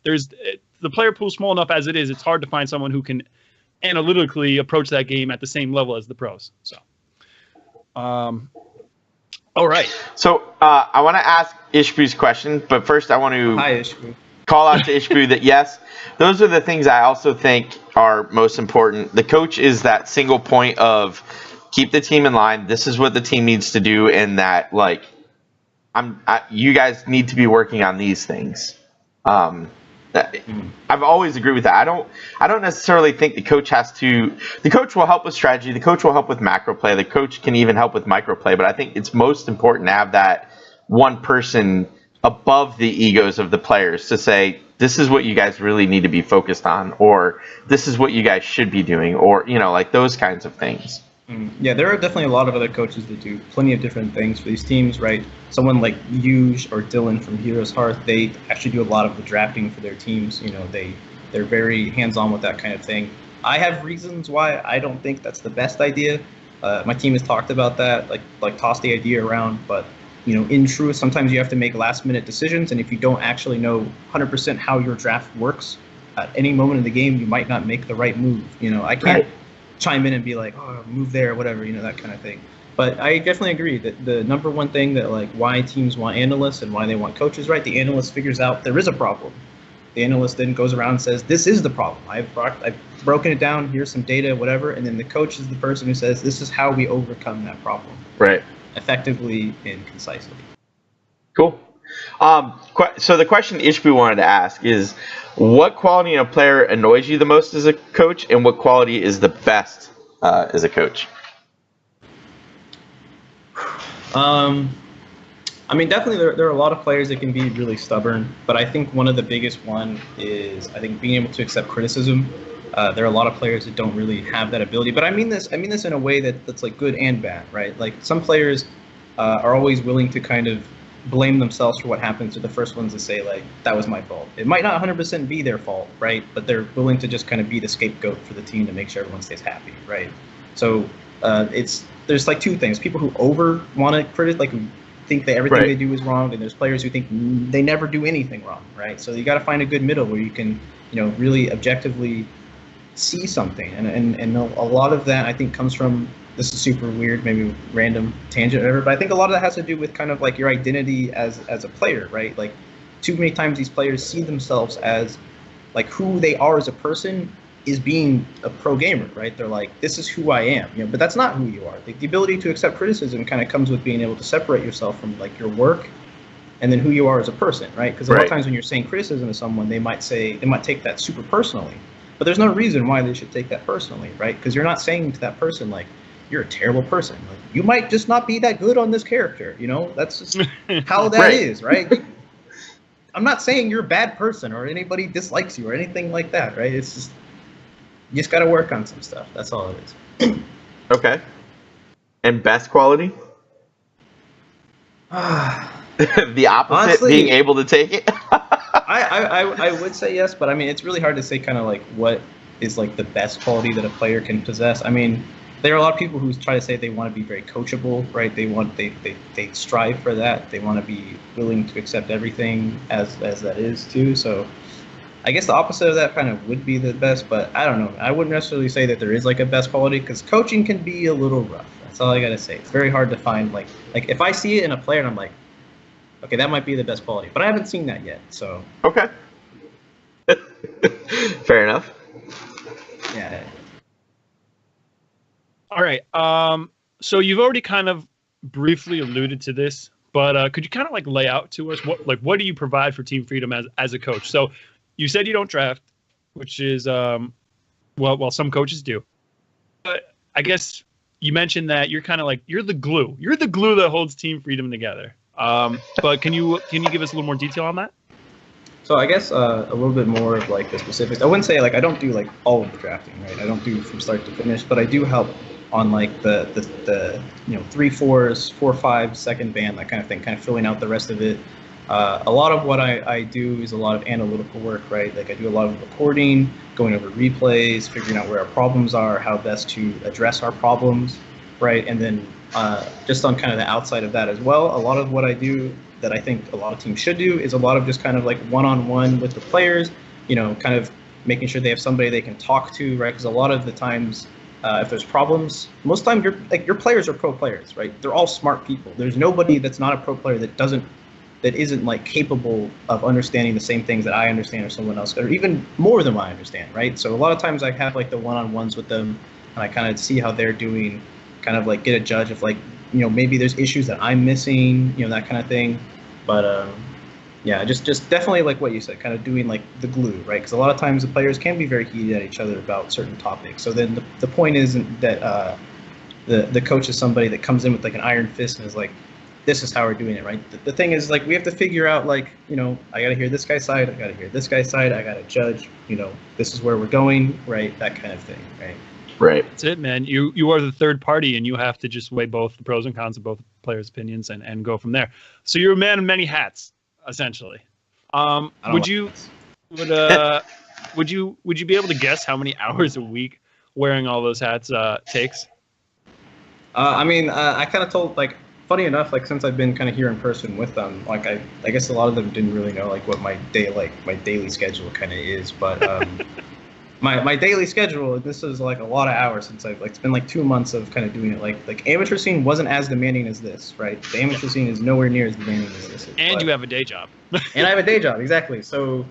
[SPEAKER 6] The the player pool small enough as it is. It's hard to find someone who can analytically approach that game at the same level as the pros. So, all right.
[SPEAKER 5] So I want to ask Ishbu's question, but first I want to call out to Ishbu that yes, those are the things I also think are most important. The coach is that single point of keep the team in line. This is what the team needs to do, and that like you guys need to be working on these things. I've always agreed with that. I don't necessarily think the coach has to. The coach will help with strategy. The coach will help with macro play. The coach can even help with micro play. But I think it's most important to have that one person above the egos of the players to say, this is what you guys really need to be focused on, or this is what you guys should be doing, or like those kinds of things.
[SPEAKER 7] Yeah, there are definitely a lot of other coaches that do plenty of different things for these teams, right? Someone like LiQiuD or Dylan from Heroes Hearth, they actually do a lot of the drafting for their teams. They're very hands-on with that kind of thing. I have reasons why I don't think that's the best idea. My team has talked about that, like toss the idea around, but in truth, sometimes you have to make last-minute decisions, and if you don't actually know 100% how your draft works, at any moment in the game, you might not make the right move. I can't chime in and be like, oh, move there, whatever, that kind of thing. But I definitely agree that the number one thing that why teams want analysts and why they want coaches, right? The analyst figures out there is a problem. The analyst then goes around and says, this is the problem. I've broken it down. Here's some data, whatever. And then the coach is the person who says, this is how we overcome that problem.
[SPEAKER 5] Right.
[SPEAKER 7] Effectively and concisely.
[SPEAKER 5] Cool. So the question Ishbu wanted to ask is, what quality in a player annoys you the most as a coach, and what quality is the best as a coach?
[SPEAKER 7] Definitely there are a lot of players that can be really stubborn, but I think one of the biggest one is being able to accept criticism. There are a lot of players that don't really have that ability, but I mean this in a way that's good and bad, right? Like some players are always willing to kind of blame themselves for what happens. They're the first ones to say that was my fault. It might not 100% be their fault, right? But they're willing to just kind of be the scapegoat for the team to make sure everyone stays happy, right? So there's two things: people who want to criticize, who think that everything they do is wrong, and there's players who think they never do anything wrong, right? So you got to find a good middle where you can really objectively see something, and a lot of that I think comes from, this is super weird, maybe random tangent or whatever, but I think a lot of that has to do with kind of your identity as a player, right? Too many times these players see themselves as who they are as a person is being a pro gamer, right? They're like, this is who I am, but that's not who you are. The ability to accept criticism kind of comes with being able to separate yourself from your work and then who you are as a person, right? Because a lot of times when you're saying criticism to someone, they might take that super personally, but there's no reason why they should take that personally, right? Because you're not saying to that person you're a terrible person. You might just not be that good on this character. That's just how that is, right? I'm not saying you're a bad person or anybody dislikes you or anything like that, right? It's just, you just got to work on some stuff. That's all it is.
[SPEAKER 5] Okay. And best quality? The opposite, honestly, being able to take it?
[SPEAKER 7] I would say yes, but it's really hard to say kind of what is the best quality that a player can possess. There are a lot of people who try to say they want to be very coachable, right? They strive for that. They want to be willing to accept everything as that is too. So I guess the opposite of that kind of would be the best, but I don't know. I wouldn't necessarily say that there is a best quality, because coaching can be a little rough. That's all I gotta say. It's very hard to find like if I see it in a player and I'm like, okay, that might be the best quality, but I haven't seen that yet. So
[SPEAKER 5] okay, fair enough.
[SPEAKER 7] Yeah.
[SPEAKER 6] All right. So you've already kind of briefly alluded to this, but could you kind of lay out to us what do you provide for Team Freedom as a coach? So you said you don't draft, which is well, some coaches do. But I guess you mentioned that you're kind of you're the glue. You're the glue that holds Team Freedom together. But can you give us a little more detail on that?
[SPEAKER 7] So I guess a little bit more of the specifics. I wouldn't say I don't do all of the drafting, right? I don't do from start to finish, but I do help on the 3/4s, 4/5 second band, that kind of thing, kind of filling out the rest of it. A lot of what I do is a lot of analytical work, right? I do a lot of recording, going over replays, figuring out where our problems are, how best to address our problems, right? And then just on kind of the outside of that as well, a lot of what I do that I think a lot of teams should do is a lot of just kind of one-on-one with the players, kind of making sure they have somebody they can talk to, right? Because a lot of the times, if there's problems, most of the time your players are pro players, right? They're all smart people. There's nobody that's not a pro player that isn't like capable of understanding the same things that I understand or someone else, or even more than what I understand, right? So a lot of times I have like the one-on-ones with them, and I kind of see how they're doing, kind of like get a judge of like, maybe there's issues that I'm missing, that kind of thing. But yeah, just definitely like what you said, kind of doing like the glue, right? Because a lot of times the players can be very heated at each other about certain topics. So then the point isn't that the coach is somebody that comes in with like an iron fist and is like, this is how we're doing it, right? The thing is, like, we have to figure out, like, I got to hear this guy's side, I got to hear this guy's side, I got to judge, this is where we're going, right? That kind of thing, right?
[SPEAKER 5] Right.
[SPEAKER 6] That's it, man. You are the third party, and you have to just weigh both the pros and cons of both players' opinions and go from there. So you're a man of many hats, essentially. Would you be able to guess how many hours a week wearing all those hats takes?
[SPEAKER 7] I kind of told, like, funny enough, like, since I've been kind of here in person with them, like, I guess a lot of them didn't really know, like, what my daily schedule kind of is, but my daily schedule, this is like a lot of hours since it's been like 2 months of kind of doing it. Like amateur scene wasn't as demanding as this, right? The amateur scene is nowhere near as demanding as this is.
[SPEAKER 6] And you have a day job.
[SPEAKER 7] And I have a day job, exactly. So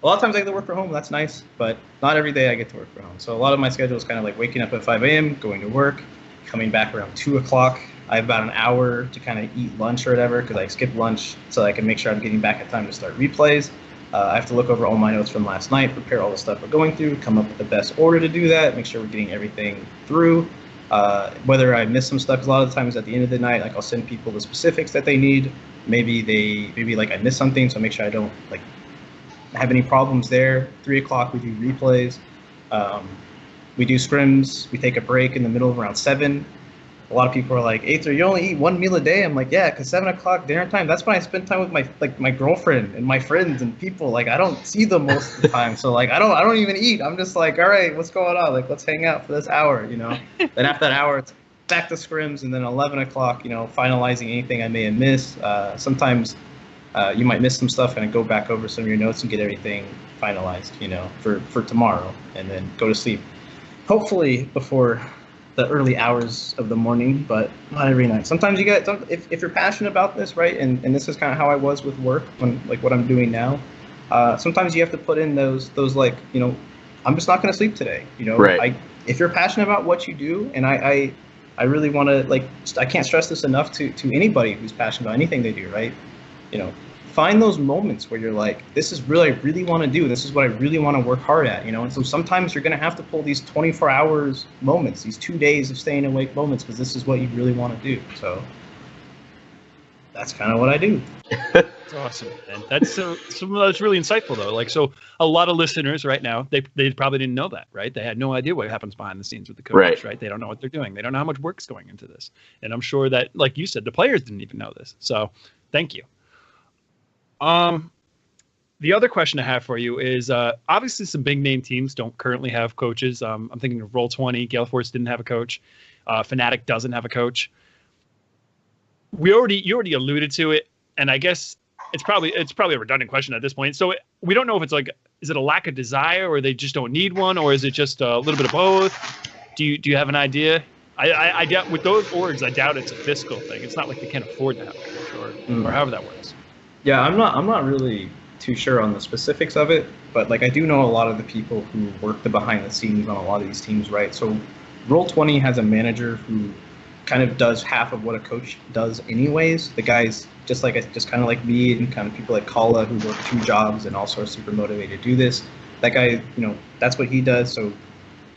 [SPEAKER 7] a lot of times I get to work from home, that's nice, but not every day I get to work from home. So a lot of my schedule is kind of like waking up at 5 a.m., going to work, coming back around 2 o'clock. I have about an hour to kind of eat lunch or whatever, because I skip lunch so I can make sure I'm getting back in time to start replays. I have to look over all my notes from last night, prepare all the stuff we're going through, come up with the best order to do that, make sure we're getting everything through. Whether I miss some stuff, 'cause a lot of the times at the end of the night, like, I'll send people the specifics that they need. Maybe like I missed something, so I make sure I don't like have any problems there. 3 o'clock we do replays. We do scrims. We take a break in the middle of around 7. A lot of people are like, Aether, you only eat 1 meal a day? I'm like, yeah, because 7 o'clock dinner time, that's when I spend time with my girlfriend and my friends and people. Like, I don't see them most of the time. So, like, I don't even eat. I'm just like, all right, what's going on? Like, let's hang out for this hour, Then after that hour, it's back to scrims, and then 11 o'clock, finalizing anything I may have missed. Sometimes you might miss some stuff and go back over some of your notes and get everything finalized, for tomorrow, and then go to sleep. Hopefully before the early hours of the morning, but not every night. Sometimes you get, if you're passionate about this, right, and this is kind of how I was with work, when, like, what I'm doing now, sometimes you have to put in those like, I'm just not going to sleep today,
[SPEAKER 5] Right.
[SPEAKER 7] If you're passionate about what you do, and I really want to, like, I can't stress this enough to anybody who's passionate about anything they do, right, find those moments where you're like, this is really, I really want to do. This is what I really want to work hard at, And so sometimes you're going to have to pull these 24 hours moments, these 2 days of staying awake moments, because this is what you really want to do. So that's kind of what I do.
[SPEAKER 6] That's awesome. And that's really insightful, though. Like, so a lot of listeners right now, they probably didn't know that, right? They had no idea what happens behind the scenes with the coaches, right? They don't know what they're doing. They don't know how much work's going into this. And I'm sure that, like you said, the players didn't even know this. So thank you. The other question I have for you is, obviously some big name teams don't currently have coaches. I'm thinking of Roll20, Gale Force didn't have a coach. Fnatic doesn't have a coach. You already alluded to it, and I guess it's probably a redundant question at this point. So we don't know if it's like, is it a lack of desire, or they just don't need one, or is it just a little bit of both? Do you have an idea? I doubt with those orgs, I doubt it's a fiscal thing. It's not like they can't afford to have a coach, or however that works.
[SPEAKER 7] Yeah, I'm not really too sure on the specifics of it, but like I do know a lot of the people who work the behind the scenes on a lot of these teams, right? So Roll20 has a manager who kind of does half of what a coach does anyways. The guy's just kind of like me, and kind of people like Kala who work 2 jobs and also are super motivated to do this. That guy, that's what he does. So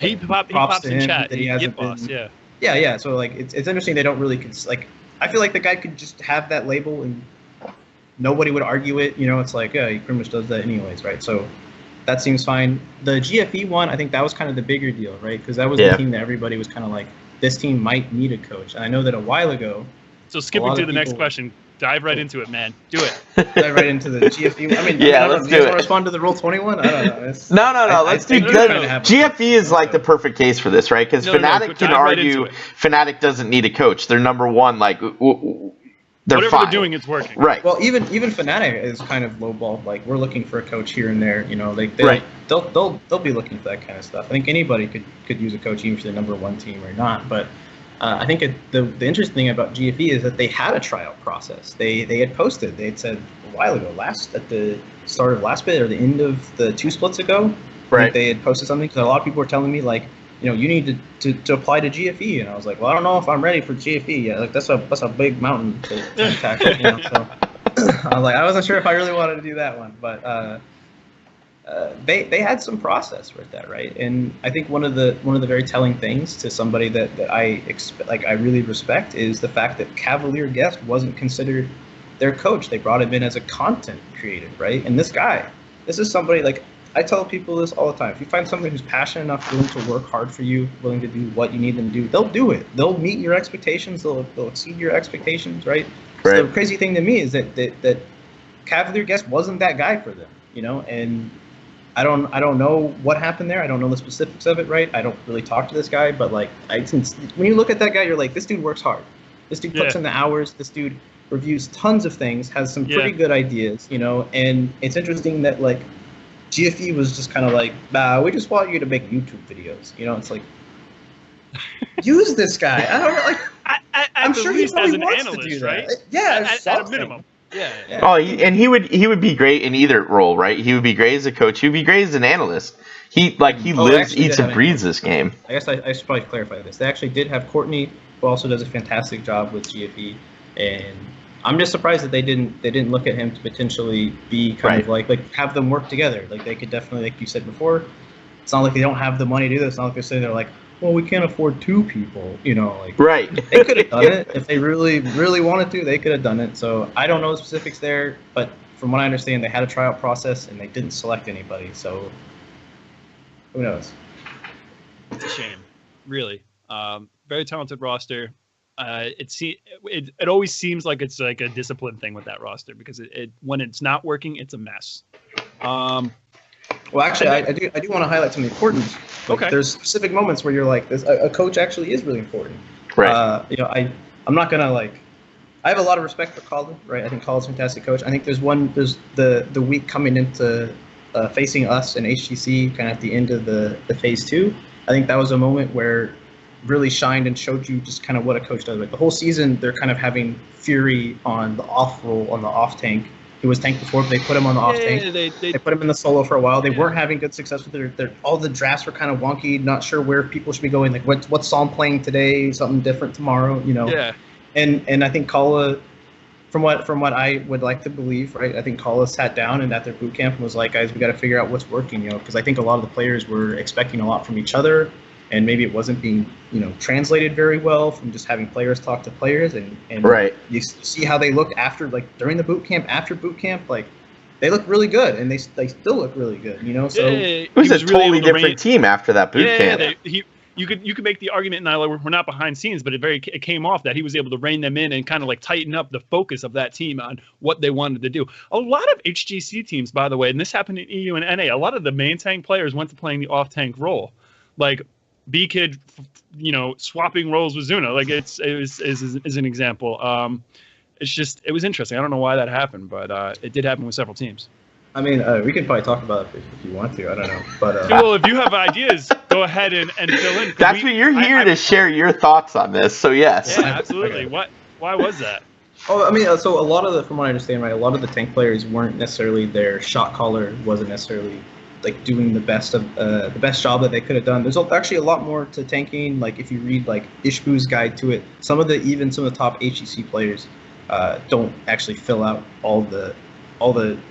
[SPEAKER 6] he pops
[SPEAKER 7] to
[SPEAKER 6] in
[SPEAKER 7] him
[SPEAKER 6] chat.
[SPEAKER 7] that he hasn't
[SPEAKER 6] boss,
[SPEAKER 7] been. Yeah. So like it's interesting. They don't really like. I feel like the guy could just have that label and nobody would argue it. It's like, yeah, he pretty much does that anyways, right? So that seems fine. The GFE one, I think that was kind of the bigger deal, right? Because that was the team that everybody was kind of like, this team might need a coach. And I know that a while ago.
[SPEAKER 6] So skipping to the next question, dive right into it, man. Do it.
[SPEAKER 7] Dive right into the GFE. I mean,
[SPEAKER 5] let's do it.
[SPEAKER 7] Want to respond to the Roll20 one? I don't know.
[SPEAKER 5] No. Let's do good. GFE is like the perfect case for this, right? Because Fnatic can argue Fnatic doesn't need a coach. They're number one. Like,
[SPEAKER 6] whatever
[SPEAKER 5] fine.
[SPEAKER 6] they're doing, it's working.
[SPEAKER 5] Right.
[SPEAKER 7] Well, even Fnatic is kind of lowballed. Like, we're looking for a coach here and there. You know,
[SPEAKER 5] Right.
[SPEAKER 7] they'll be looking for that kind of stuff. I think anybody could use a coach, even if they're the #1 team or not. But I think the interesting thing about GFE is that they had a tryout process. They had posted. They had said a while ago, at the start of last bit or the end of the 2 splits ago,
[SPEAKER 5] Right.
[SPEAKER 7] they had posted something, because a lot of people were telling me, like, you know, you need to apply to GFE, and I was like, well, I don't know if I'm ready for GFE yet. Like, that's a big mountain to tackle. You know, so I was like, I wasn't sure if I really wanted to do that one, but they had some process with that, right? And I think one of the very telling things to somebody that I really respect is the fact that Cavalier Guest wasn't considered their coach. They brought him in as a content creator, right? And this is somebody, like, I tell people this all the time. If you find somebody who's passionate enough, willing to work hard for you, willing to do what you need them to do, they'll do it. They'll meet your expectations. They'll exceed your expectations, right?
[SPEAKER 5] Right.
[SPEAKER 7] So the crazy thing to me is that Cavalier Guest wasn't that guy for them, you know. And I don't know what happened there. I don't know the specifics of it, right? I don't really talk to this guy, but like, when you look at that guy, you're like, this dude works hard. This dude puts in the hours. This dude reviews tons of things, has some pretty good ideas, you know. And it's interesting that, like, GFE was just kind of like, we just want you to make YouTube videos. You know, it's like, use this guy. I don't know, like, I'm sure he probably wants to do that. Right? Yeah,
[SPEAKER 6] at a minimum. Yeah.
[SPEAKER 5] Oh, he would be great in either role, right? He would be great as a coach. He would be great as an analyst. He lives, eats, and breathes this game.
[SPEAKER 7] I guess I should probably clarify this. They actually did have Courtney, who also does a fantastic job with GFE, and I'm just surprised that they didn't look at him to potentially be kind of like have them work together. Like, they could definitely, like you said before, it's not like they don't have the money to do this. It's not like they're saying they're like, well, we can't afford 2 people, you know, like,
[SPEAKER 5] right.
[SPEAKER 7] They could have done it if they really, really wanted to. They could have done it. So I don't know the specifics there, but from what I understand, they had a tryout process and they didn't select anybody. So who knows?
[SPEAKER 6] It's a shame, really. Very talented roster. It always seems like it's like a discipline thing with that roster, because it when it's not working, it's a mess.
[SPEAKER 7] Well, actually, I do want to highlight something important. Like,
[SPEAKER 6] okay.
[SPEAKER 7] There's specific moments where you're like, a coach actually is really important.
[SPEAKER 5] Right.
[SPEAKER 7] You know, I'm not gonna, like, I have a lot of respect for Colin, right? I think Colin's a fantastic coach. I think there's the week coming into facing us and HGC kind of at the end of the phase 2. I think that was a moment where really shined and showed you just kind of what a coach does. Like, the whole season, they're kind of having Fury on the off role, on the off tank. He was tank before, but they put him on the off tank. They put him in the solo for a while. They weren't having good success with their all the drafts were kind of wonky, not sure where people should be going. Like, what song playing today, something different tomorrow, you know? Yeah. And I think Kala, from what I would like to believe, right? I think Kala sat down and at their boot camp and was like, guys, we got to figure out what's working, you know? Because I think a lot of the players were expecting a lot from each other, and maybe it wasn't being, you know, translated very well from just having players talk to players. And
[SPEAKER 5] right.
[SPEAKER 7] You see how they looked after, like, during the boot camp, after boot camp, like, they look really good, and they still look really good, you know. So
[SPEAKER 5] it was a totally different team after that boot camp.
[SPEAKER 6] You could make the argument, and we're not behind scenes, but it came off that he was able to rein them in and kind of like tighten up the focus of that team on what they wanted to do. A lot of HGC teams, by the way, and this happened in EU and NA, a lot of the main tank players went to playing the off tank role, like B-Kid, you know, swapping roles with Zuna. Like, it was an example. It was interesting. I don't know why that happened, but it did happen with several teams.
[SPEAKER 7] I mean, we can probably talk about it if you want to. I don't know, but
[SPEAKER 6] well, if you have ideas, go ahead and fill in.
[SPEAKER 5] That's what you're here to share your thoughts on this. So yes,
[SPEAKER 6] yeah, absolutely. Okay. Why was that?
[SPEAKER 7] Oh, I mean, so a lot of from what I understand, right, a lot of the tank players weren't necessarily, their shot caller wasn't necessarily like doing the best job that they could have done. There's actually a lot more to tanking. Like, if you read like Ishbu's guide to it, some of the top HGC players don't actually fill out all the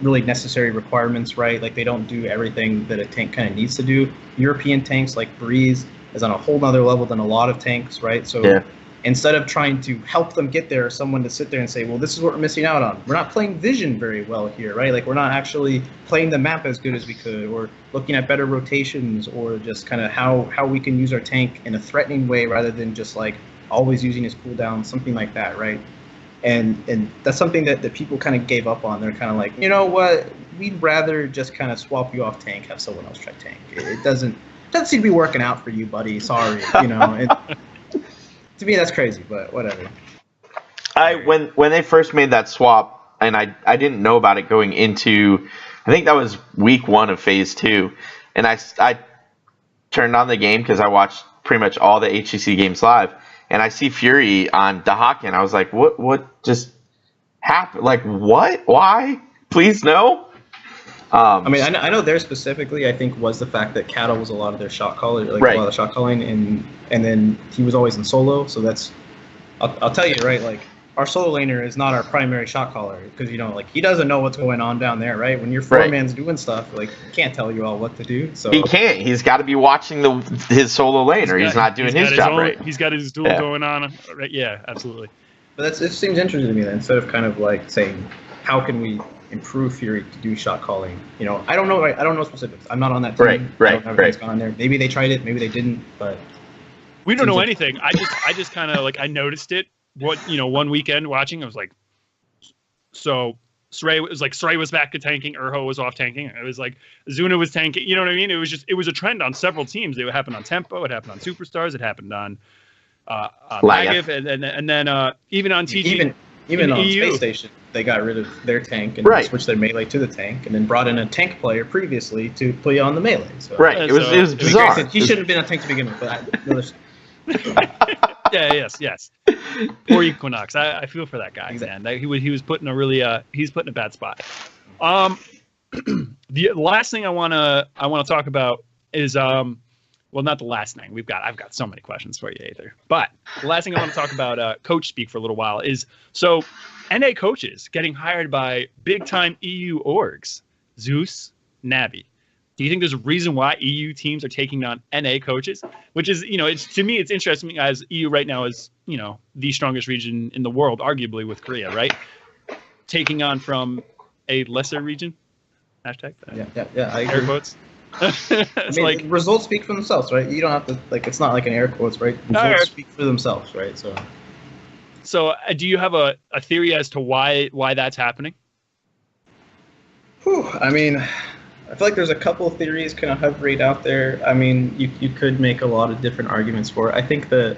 [SPEAKER 7] really necessary requirements, right? Like, they don't do everything that a tank kind of needs to do. European tanks like Breeze is on a whole nother level than a lot of tanks, right? So instead of trying to help them get there, someone to sit there and say, well, this is what we're missing out on. We're not playing vision very well here, right? Like, we're not actually playing the map as good as we could, or looking at better rotations, or just kind of how we can use our tank in a threatening way rather than just like always using his cooldown, something like that, right? And that's something that people kind of gave up on. They're kind of like, you know what, we'd rather just kind of swap you off tank, have someone else try tank. It doesn't seem to be working out for you, buddy. Sorry, you know. To me, that's crazy, but whatever.
[SPEAKER 5] When they first made that swap, and I didn't know about it going into, I think that was week 1 of phase 2, and I turned on the game because I watched pretty much all the HGC games live, and I see Fury on Dahak, I was like, what just happened? Like, what? Why? Please no.
[SPEAKER 7] I mean, I know there specifically, I think, was the fact that Cattle was a lot of their shot caller, like
[SPEAKER 5] right.
[SPEAKER 7] a lot of shot calling, and then he was always in solo. So that's, I'll tell you, right? Like, our solo laner is not our primary shot caller because, you know, like, he doesn't know what's going on down there, right? When your 4-man's doing stuff, like, he can't tell you all what to do. So
[SPEAKER 5] he can't. He's got to be watching his solo lane, or he's not doing his job right.
[SPEAKER 6] He's got his duel going on. Right? Yeah, absolutely.
[SPEAKER 7] But it seems interesting to me, then, instead of kind of like saying, how can we improve Fury to do shot calling? You know, I don't know specifics. I'm not on that team.
[SPEAKER 5] Right.
[SPEAKER 7] I don't know what's gone on there. Maybe they tried it, maybe they didn't, but
[SPEAKER 6] we don't know anything. I just kind of like, I noticed it. One weekend watching, I was like, so Srey was back to tanking, Urho was off tanking. It was like Zuna was tanking. You know what I mean? It was a trend on several teams. It happened on Tempo, it happened on Superstars, it happened on Magav, and then even on TG.
[SPEAKER 7] Even on
[SPEAKER 6] EU.
[SPEAKER 7] Space Station, they got rid of their tank and switched their melee to the tank, and then brought in a tank player previously to play on the melee. So.
[SPEAKER 5] Right, it was bizarre.
[SPEAKER 7] He shouldn't have been a tank to begin with, but
[SPEAKER 6] yes. Poor Equinox. I feel for that guy, exactly. Man. He was put in a really he's put in a bad spot. The last thing I wanna talk about is well, not the last thing. I've got so many questions for you, Aether. But the last thing I want to talk about, coach speak for a little while, is so NA coaches getting hired by big-time EU orgs, Zeus, Navi. Do you think there's a reason why EU teams are taking on NA coaches? Which is, to me, it's interesting, as EU right now is, the strongest region in the world, arguably with Korea, right? Taking on from a lesser region. Hashtag.
[SPEAKER 7] Yeah. I agree.
[SPEAKER 6] Air quotes.
[SPEAKER 7] Like results speak for themselves, right? You don't have to it's not like an air quotes, right? Results speak for themselves, right?
[SPEAKER 6] So do you have a theory as to why that's happening?
[SPEAKER 7] I mean, I feel like there's a couple of theories kind of hovering out there. I mean, you could make a lot of different arguments for it. I think the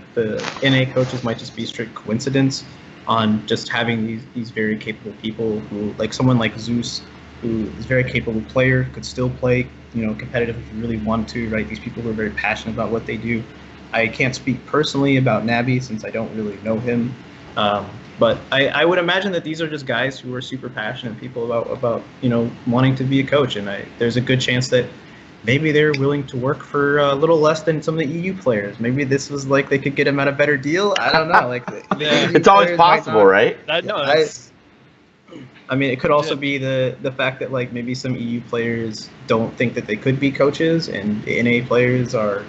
[SPEAKER 7] NA coaches might just be strict coincidence on just having these very capable people who, like someone like Zeus, who is a very capable player, could still play, competitive if you really want to, right? These people who are very passionate about what they do. I can't speak personally about Nabi since I don't really know him, but I would imagine that these are just guys who are super passionate people about wanting to be a coach, and there's a good chance that maybe they're willing to work for a little less than some of the EU players. Maybe this was like they could get him at a better deal. I don't know. Like
[SPEAKER 5] it's always possible, right?
[SPEAKER 7] I mean, it could also be the fact that like maybe some EU players don't think that they could be coaches, and the NA players are,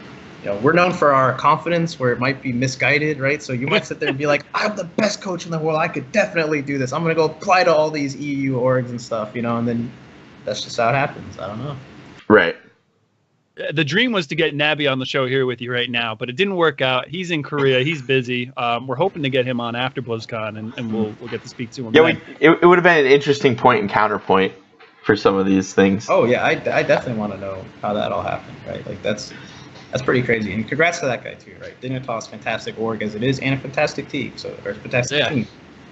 [SPEAKER 7] we're known for our confidence where it might be misguided, right? So you might sit there and be like, I'm the best coach in the world. I could definitely do this. I'm going to go apply to all these EU orgs and stuff, and then that's just how it happens. I don't know.
[SPEAKER 5] Right.
[SPEAKER 6] The dream was to get Nabi on the show here with you right now, but it didn't work out. He's in Korea. He's busy. We're hoping to get him on after BlizzCon, and we'll get to speak to him.
[SPEAKER 5] Yeah, it would have been an interesting point and counterpoint for some of these things.
[SPEAKER 7] Oh yeah, I definitely want to know how that all happened, right? Like that's pretty crazy. And congrats to that guy too, right? Dignitas, fantastic org as it is, and a fantastic team. Team.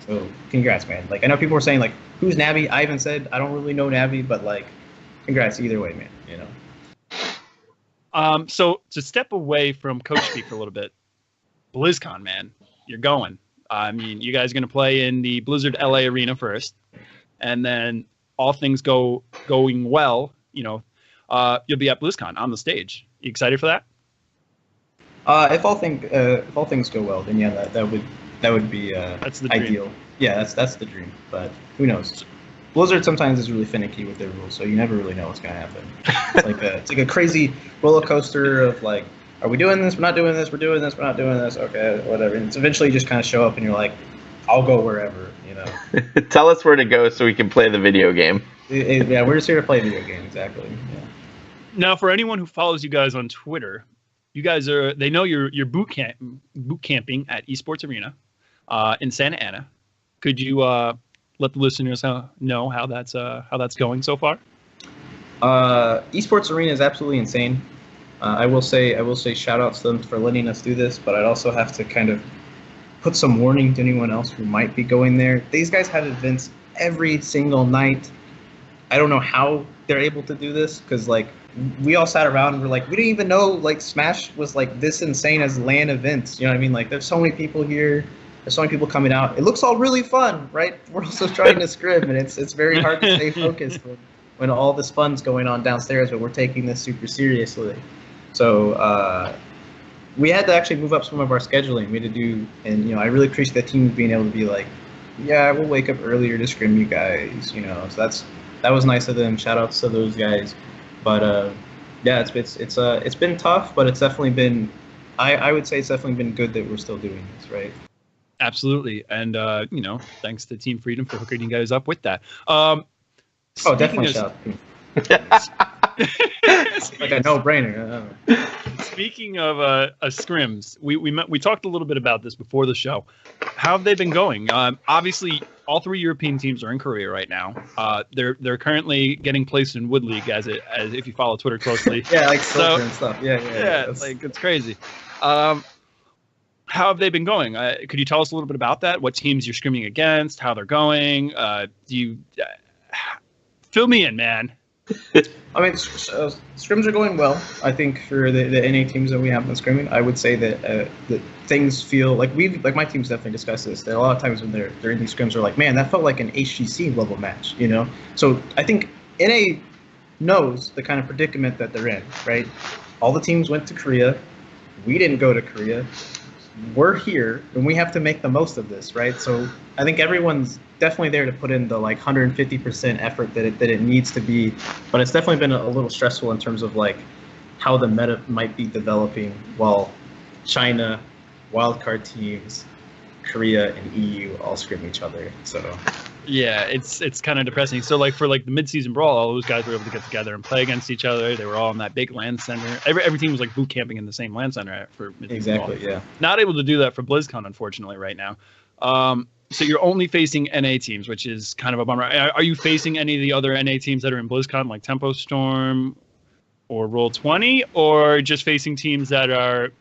[SPEAKER 7] So congrats, man. Like I know people were saying like, who's Navi? I even said I don't really know Navi, but like, congrats either way, man.
[SPEAKER 6] So to step away from coach speak for a little bit, BlizzCon, man, you're going. I mean, you guys are going to play in the Blizzard LA arena first, and then all things going well, you'll be at BlizzCon on the stage. You excited for that?
[SPEAKER 7] If all things go well, then yeah, that would be
[SPEAKER 6] that's the
[SPEAKER 7] ideal.
[SPEAKER 6] Dream.
[SPEAKER 7] Yeah, that's the dream. But who knows? Blizzard sometimes is really finicky with their rules, so you never really know what's going to happen. It's like a crazy roller coaster of like, are we doing this? We're not doing this. We're doing this. We're not doing this. Okay, whatever. And it's eventually you just kind of show up and you're like, I'll go wherever,
[SPEAKER 5] Tell us where to go so we can play the video game.
[SPEAKER 7] Yeah, we're just here to play video game, exactly. Yeah.
[SPEAKER 6] Now, for anyone who follows you guys on Twitter, you guys they know you're boot camping at eSports Arena in Santa Ana. Could you let the listeners know how that's going so far?
[SPEAKER 7] Esports Arena is absolutely insane. I will say shout outs to them for letting us do this, but I'd also have to kind of put some warning to anyone else who might be going there. These guys have events every single night. I don't know how they're able to do this, because like we all sat around and we're like, we didn't even know like Smash was like this insane as LAN events. You know what I mean? Like there's so many people here. There's so many people coming out. It looks all really fun, right? We're also trying to scrim, and it's very hard to stay focused when all this fun's going on downstairs, but we're taking this super seriously. So we had to actually move up some of our scheduling. We had to do, and I really appreciate the team being able to be like, yeah, we'll wake up earlier to scrim you guys. So that was nice of them. Shout outs to those guys. But yeah, it's been tough, but it's definitely been. I would say it's definitely been good that we're still doing this, right?
[SPEAKER 6] Absolutely, and thanks to Team Freedom for hooking you guys up with that.
[SPEAKER 7] Definitely shout out. Like a no-brainer.
[SPEAKER 6] Speaking of scrims, we talked a little bit about this before the show. How have they been going? Obviously, all 3 European teams are in Korea right now. They're currently getting placed in Wood League as if you follow Twitter closely.
[SPEAKER 7] Yeah, like Silver and stuff. Yeah.
[SPEAKER 6] Like it's crazy. How have they been going? Could you tell us a little bit about that? What teams you're scrimming against? How they're going? Fill me in, man.
[SPEAKER 7] I mean, scrims are going well. I think for the NA teams that we have been scrimming, I would say that things feel like my team's definitely discussed this. That a lot of times when they're in these scrims, are like, man, that felt like an HGC level match, So I think NA knows the kind of predicament that they're in, right? All the teams went to Korea. We didn't go to Korea. We're here, and we have to make the most of this, right? So I think everyone's definitely there to put in the like 150% effort that it needs to be, but it's definitely been a little stressful in terms of like how the meta might be developing while China, wildcard teams, Korea, and EU all scrim each other. So
[SPEAKER 6] yeah, it's kind of depressing. So like for like the mid-season brawl, all those guys were able to get together and play against each other. They were all in that big LAN center. Every team was like boot camping in the same LAN center for mid-season
[SPEAKER 7] exactly
[SPEAKER 6] brawl.
[SPEAKER 7] Yeah.
[SPEAKER 6] Not able to do that for BlizzCon, unfortunately, right now. So you're only facing NA teams, which is kind of a bummer. Are you facing any of the other NA teams that are in BlizzCon, like Tempo Storm or Roll20, or just facing teams that are,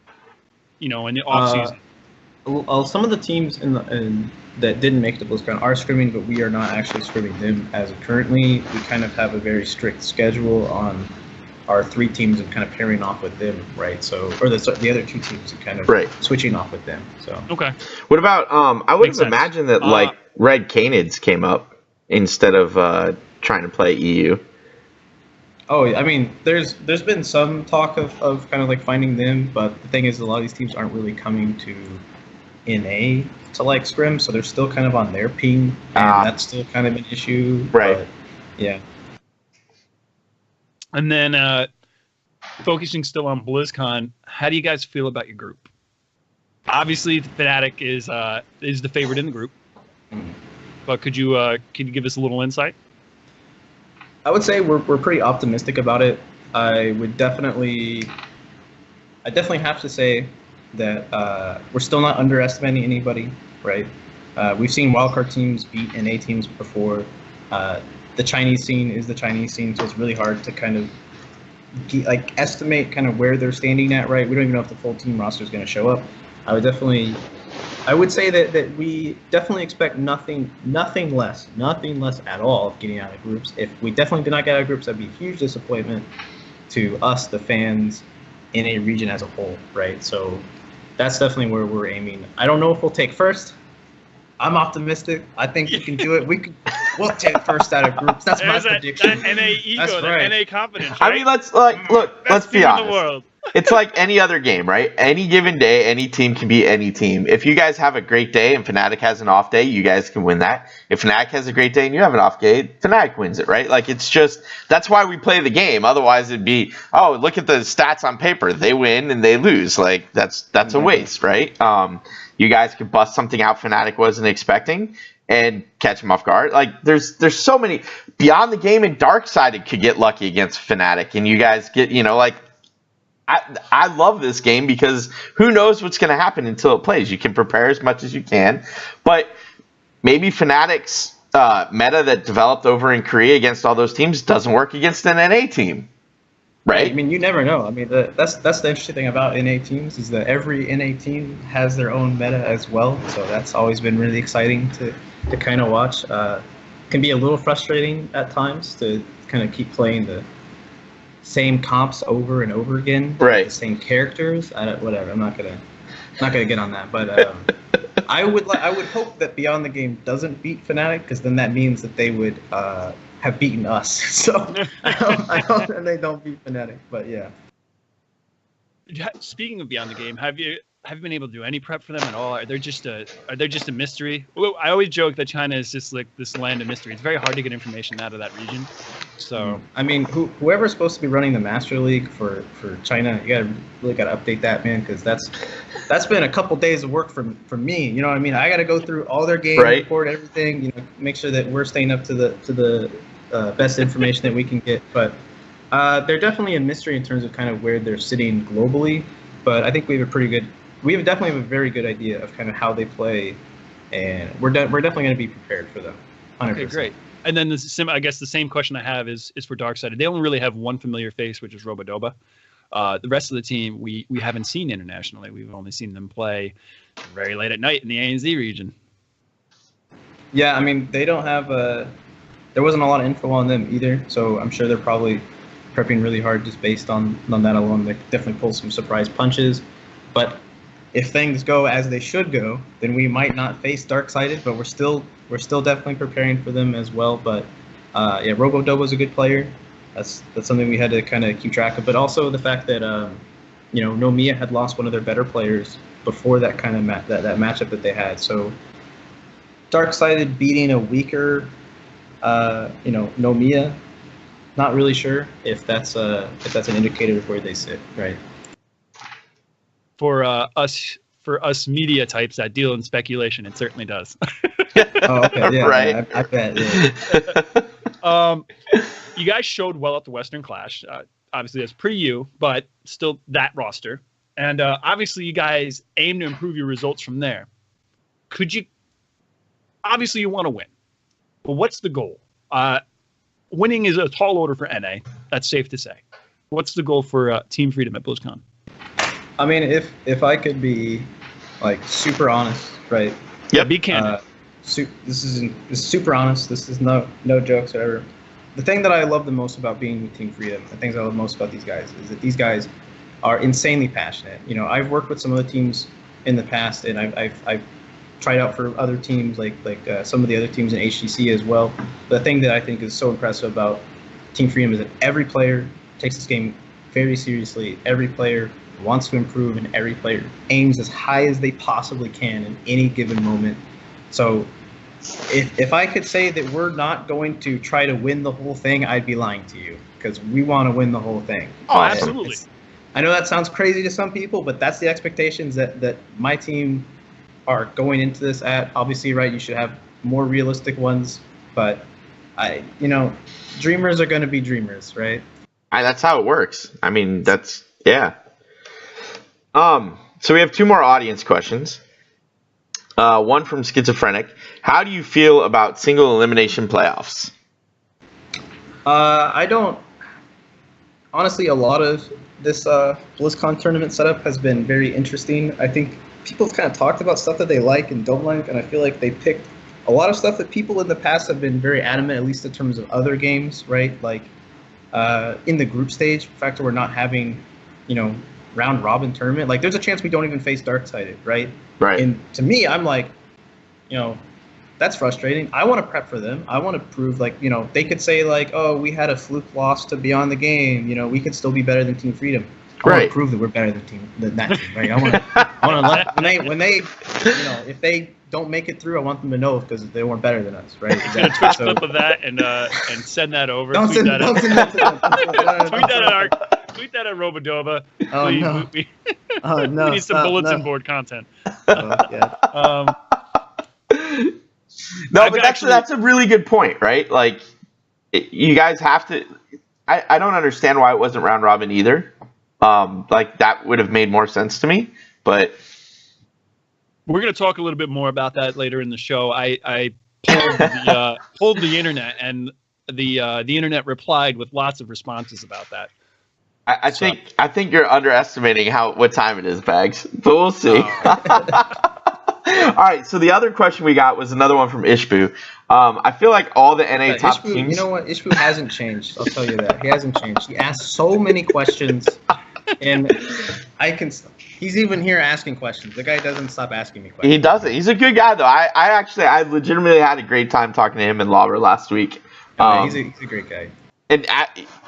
[SPEAKER 6] in the off season?
[SPEAKER 7] Well, some of the teams that didn't make it to BlizzCon are scrimming, but we are not actually scrimming them as of currently. We kind of have a very strict schedule on our 3 teams and kind of pairing off with them, right? So, or the other 2 teams and kind of switching off with them. So
[SPEAKER 6] okay.
[SPEAKER 5] What about I would have imagined that like Red Canids came up instead of trying to play EU.
[SPEAKER 7] Oh, I mean, there's been some talk of kind of like finding them, but the thing is, a lot of these teams aren't really coming to NA to like scrim, so they're still kind of on their ping, and that's still kind of an issue.
[SPEAKER 5] Right.
[SPEAKER 7] But, yeah.
[SPEAKER 6] And then focusing still on BlizzCon, how do you guys feel about your group? Obviously, Fnatic is the favorite in the group, but could you give us a little insight?
[SPEAKER 7] I would say we're pretty optimistic about it. I definitely have to say that we're still not underestimating anybody, right? We've seen wildcard teams beat NA teams before. The Chinese scene is the Chinese scene, so it's really hard to kind of estimate kind of where they're standing at, right? We don't even know if the full team roster is going to show up. I would say that we definitely expect nothing less at all of getting out of groups. If we definitely did not get out of groups, that'd be a huge disappointment to us, the fans, in a region as a whole, right? So that's definitely where we're aiming. I don't know if we'll take first. I'm optimistic. I think we can do it. We'll take first out of groups. That's my prediction.
[SPEAKER 6] That NA ego,
[SPEAKER 7] That's
[SPEAKER 6] that
[SPEAKER 7] right.
[SPEAKER 6] NA confidence. Right?
[SPEAKER 5] I mean, let's be honest.
[SPEAKER 6] In the world.
[SPEAKER 5] It's like any other game, right? Any given day, any team can beat any team. If you guys have a great day and Fnatic has an off day, you guys can win that. If Fnatic has a great day and you have an off day, Fnatic wins it, right? Like, it's just, that's why we play the game. Otherwise, it'd be, oh, look at the stats on paper. They win and they lose. Like, that's a waste, right? You guys could bust something out Fnatic wasn't expecting and catch them off guard. Like, there's so many. Beyond the Game and Darksided could get lucky against Fnatic, and you guys get, I love this game because who knows what's going to happen until it plays. You can prepare as much as you can, but maybe Fnatic's meta that developed over in Korea against all those teams doesn't work against an NA team. Right.
[SPEAKER 7] I mean, you never know. I mean, that's the interesting thing about NA teams is that every NA team has their own meta as well. So that's always been really exciting to kind of watch. Can be a little frustrating at times to kind of keep playing the same comps over and over again.
[SPEAKER 5] Right.
[SPEAKER 7] The same characters. Whatever. I'm not gonna get on that. But I would hope that Beyond the Game doesn't beat Fnatic, because then that means that they would have beaten us. So I hope that they don't beat Fnatic. But yeah.
[SPEAKER 6] Speaking of Beyond the Game, have you been able to do any prep for them at all? Are they just a mystery? Well, I always joke that China is just like this land of mystery. It's very hard to get information out of that region. So
[SPEAKER 7] I mean, whoever's supposed to be running the Master League for China, you really gotta update that, man, because that's been a couple days of work for me. You know what I mean? I gotta go through all their games,
[SPEAKER 5] right,
[SPEAKER 7] record everything, you know, make sure that we're staying up to the best information that we can get. But they're definitely a mystery in terms of kind of where they're sitting globally. But I think we definitely have a very good idea of kind of how they play, and we're definitely going to be prepared for them. 100%.
[SPEAKER 6] Okay, great. And then I guess the same question I have is for Darksided. They only really have one familiar face, which is Robodoba. The rest of the team we haven't seen internationally. We've only seen them play very late at night in the ANZ region.
[SPEAKER 7] Yeah, I mean, they don't have there wasn't a lot of info on them either, so I'm sure they're probably prepping really hard just based on that alone. They definitely pull some surprise punches, but if things go as they should go, then we might not face Darksided, but we're still definitely preparing for them as well. But yeah, Robodoba's a good player. That's something we had to kind of keep track of. But also the fact that Nomiya had lost one of their better players before that kind of that matchup that they had. So Darksided beating a weaker Nomiya, not really sure if that's an indicator of where they sit, right?
[SPEAKER 6] For us media types that deal in speculation, it certainly does.
[SPEAKER 7] Oh, okay, yeah,
[SPEAKER 5] right.
[SPEAKER 7] Yeah, I bet. Yeah.
[SPEAKER 6] You guys showed well at the Western Clash. Obviously, that's pre-you, but still that roster. And obviously, you guys aim to improve your results from there. Obviously, you want to win. But what's the goal? Winning is a tall order for NA. That's safe to say. What's the goal for Team Freedom at BlizzCon?
[SPEAKER 7] I mean, if I could be like super honest, right?
[SPEAKER 6] Yeah, be candid.
[SPEAKER 7] This is super honest. This is no jokes or whatever. The thing that I love the most about being with Team Freedom, the things I love most about these guys, is that these guys are insanely passionate. You know, I've worked with some other teams in the past, and I've tried out for other teams, like some of the other teams in HGC as well. The thing that I think is so impressive about Team Freedom is that every player takes this game very seriously. Every player wants to improve, and every player aims as high as they possibly can in any given moment. So if I could say that we're not going to try to win the whole thing, I'd be lying to you, because we want to win the whole thing.
[SPEAKER 6] Oh, absolutely.
[SPEAKER 7] I know that sounds crazy to some people, but that's the expectations that my team are going into this at. Obviously, right, you should have more realistic ones, but dreamers are going to be dreamers, right?
[SPEAKER 5] That's how it works. I mean, yeah. So we have two more audience questions. One from Schizophrenic. How do you feel about single elimination playoffs?
[SPEAKER 7] I don't. Honestly, a lot of this BlizzCon tournament setup has been very interesting. I think people have kind of talked about stuff that they like and don't like, and I feel like they picked a lot of stuff that people in the past have been very adamant, at least in terms of other games, right? Like in the group stage, the fact that we're not having, round robin tournament, like there's a chance we don't even face Darksided, right?
[SPEAKER 5] Right.
[SPEAKER 7] And to me, I'm like, that's frustrating. I want to prep for them. I want to prove, they could say like, oh, we had a fluke loss to Beyond the Game. We could still be better than Team Freedom. I want to prove that we're better than that team, right? I want to when they if they don't make it through, I want them to know because they weren't better than us, right?
[SPEAKER 6] Exactly. Get a Twitch clip of that and send that over.
[SPEAKER 7] Don't send that to them.
[SPEAKER 6] Tweet that at Robodoba.
[SPEAKER 7] Oh, no.
[SPEAKER 6] We need some bulletin board content.
[SPEAKER 7] Yeah.
[SPEAKER 5] No, but that's a really good point, right? Like, you guys have to. I don't understand why it wasn't round robin either. Like that would have made more sense to me, but
[SPEAKER 6] we're going to talk a little bit more about that later in the show. I pulled the internet, and the internet replied with lots of responses about that.
[SPEAKER 5] I think you're underestimating what time it is, Bahgz. But we'll see. All right. So the other question we got was another one from Ishbu. I feel like all the NA top
[SPEAKER 7] Ishbu,
[SPEAKER 5] teams.
[SPEAKER 7] You know what? Ishbu hasn't changed. I'll tell you that he hasn't changed. He asks so many questions, and he's even here asking questions. The guy doesn't stop asking me questions.
[SPEAKER 5] He doesn't. He's a good guy though. I legitimately had a great time talking to him and Lauber last week.
[SPEAKER 7] He's a great guy.
[SPEAKER 5] And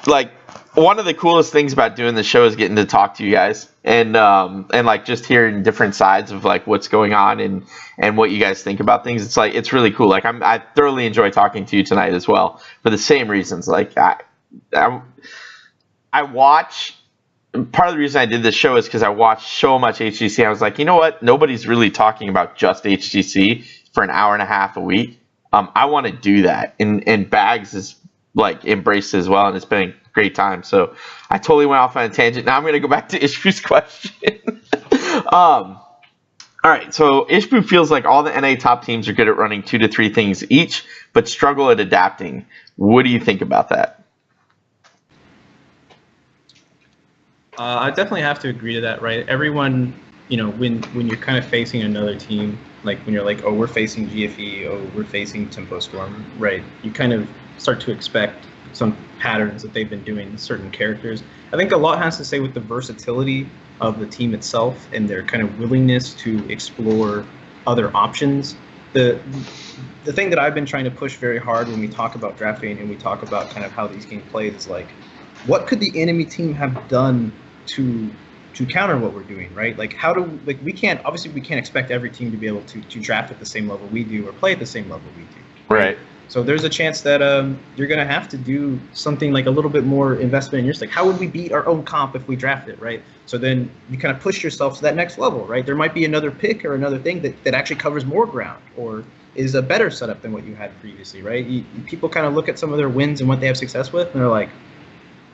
[SPEAKER 5] like one of the coolest things about doing the show is getting to talk to you guys and like just hearing different sides of like what's going on and what you guys think about things. It's really cool. Like I thoroughly enjoy talking to you tonight as well for the same reasons. Like I watch. Part of the reason I did this show is because I watched so much HGC. I was like, you know what? Nobody's really talking about just HGC for an hour and a half a week. I want to do that, and Bahgz is like embraced it as well, and it's been a great time. So I totally went off on a tangent. Now I'm going to go back to Ishbu's question. All right, so Ishbu feels like all the NA top teams are good at running 2 to 3 things each, but struggle at adapting. What do you think about that?
[SPEAKER 7] I definitely have to agree to that, right? Everyone, when you're kind of facing another team, like when you're like, oh, we're facing GFE, oh, we're facing Tempo Storm, right? You kind of start to expect some patterns that they've been doing with certain characters. I think a lot has to say with the versatility of the team itself and their kind of willingness to explore other options. The thing that I've been trying to push very hard when we talk about drafting and we talk about kind of how these games played is like, what could the enemy team have done to counter what we're doing, right? Like we can't expect every team to be able to draft at the same level we do or play at the same level we do.
[SPEAKER 5] Right.
[SPEAKER 7] So there's a chance that you're going to have to do something like a little bit more investment in yours. Like, how would we beat our own comp if we draft it, right? So then you kind of push yourself to that next level, right? There might be another pick or another thing that actually covers more ground or is a better setup than what you had previously, right? People kind of look at some of their wins and what they have success with, and they're like,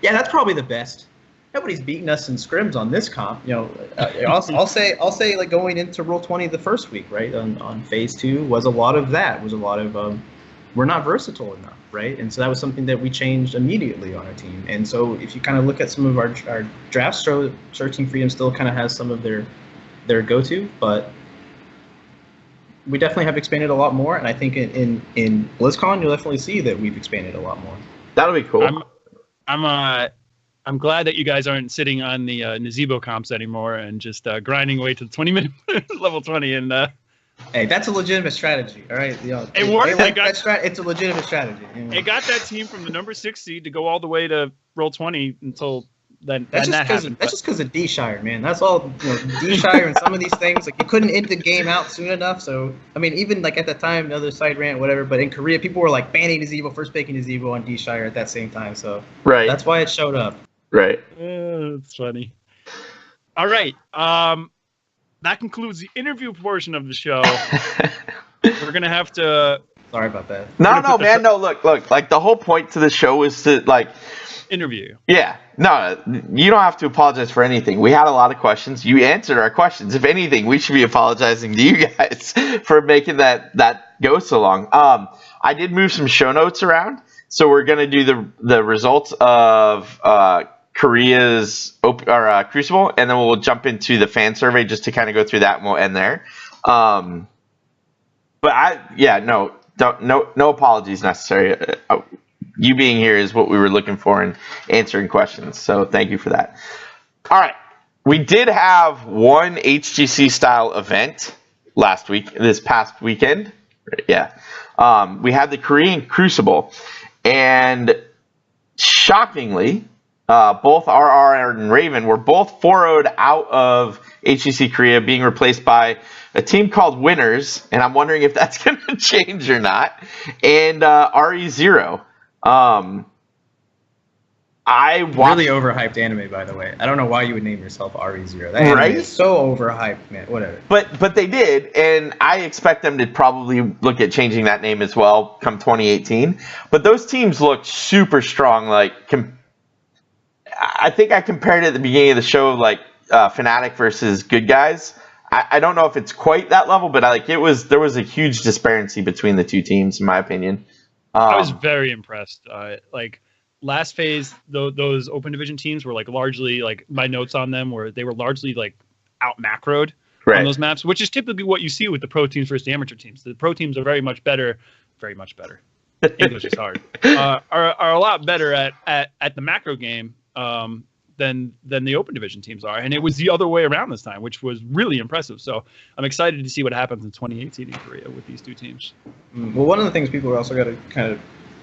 [SPEAKER 7] yeah, that's probably the best. Nobody's beating us in scrims on this comp. I'll say like going into Roll20 the first week, right? On phase 2 was a lot of that. Was a lot of we're not versatile enough, right? And so that was something that we changed immediately on our team. And so if you kind of look at some of our drafts, Team Freedom still kind of has some of their go-to, but we definitely have expanded a lot more. And I think in BlizzCon, you'll definitely see that we've expanded a lot more.
[SPEAKER 5] That'll be cool.
[SPEAKER 6] I'm glad that you guys aren't sitting on the Nazebo comps anymore and just grinding away to the 20-minute level 20 and.
[SPEAKER 7] Hey, that's a legitimate strategy, all right?
[SPEAKER 6] It worked.
[SPEAKER 7] It's a legitimate strategy.
[SPEAKER 6] It got that team from the number 6 seed to go all the way to roll 20 until then.
[SPEAKER 7] That's just because of D-Shire, man. That's all. D-Shire and some of these things, like you couldn't end the game out soon enough. So I mean, even like at the time, the other side ran whatever. But in Korea, people were like banning Nazebo, first picking Nazebo on D-Shire at that same time. So
[SPEAKER 5] right,
[SPEAKER 7] that's why it showed up.
[SPEAKER 5] Right.
[SPEAKER 6] It's funny. All right. That concludes the interview portion of the show. We're gonna have to.
[SPEAKER 7] Sorry about that.
[SPEAKER 5] No, man. No, look. Like the whole point to the show is to like
[SPEAKER 6] interview.
[SPEAKER 5] Yeah. No, you don't have to apologize for anything. We had a lot of questions. You answered our questions. If anything, we should be apologizing to you guys for making that go so long. I did move some show notes around, so we're gonna do the results of Korea's Crucible, and then we'll jump into the fan survey just to kind of go through that, and we'll end there. No apologies necessary. You being here is what we were looking for in answering questions, so thank you for that. All right, we did have one HGC style event this past weekend. Yeah, we had the Korean Crucible, and shockingly, both RR and Raven were both 4-0'd out of HGC Korea, being replaced by a team called Winners, and I'm wondering if that's going to change or not, and RE0. I watched...
[SPEAKER 7] Really overhyped anime, by the way. I don't know why you would name yourself RE0. That anime is so overhyped, man. Whatever.
[SPEAKER 5] But they did, and I expect them to probably look at changing that name as well come 2018. But those teams looked super strong, like... I think I compared it at the beginning of the show, like Fnatic versus Good Guys. I don't know if it's quite that level, but there was a huge disparity between the two teams, in my opinion.
[SPEAKER 6] I was very impressed. last phase, those open division teams were like largely like my notes on them were they were largely like out macroed on those maps, which is typically what you see with the pro teams versus the amateur teams. The pro teams are very much better. English is hard. Are a lot better at the macro game than the open division teams are, and it was the other way around this time, which was really impressive. So I'm excited to see what happens in 2018 in Korea with these two teams.
[SPEAKER 7] Well, one of the things people also got to kind of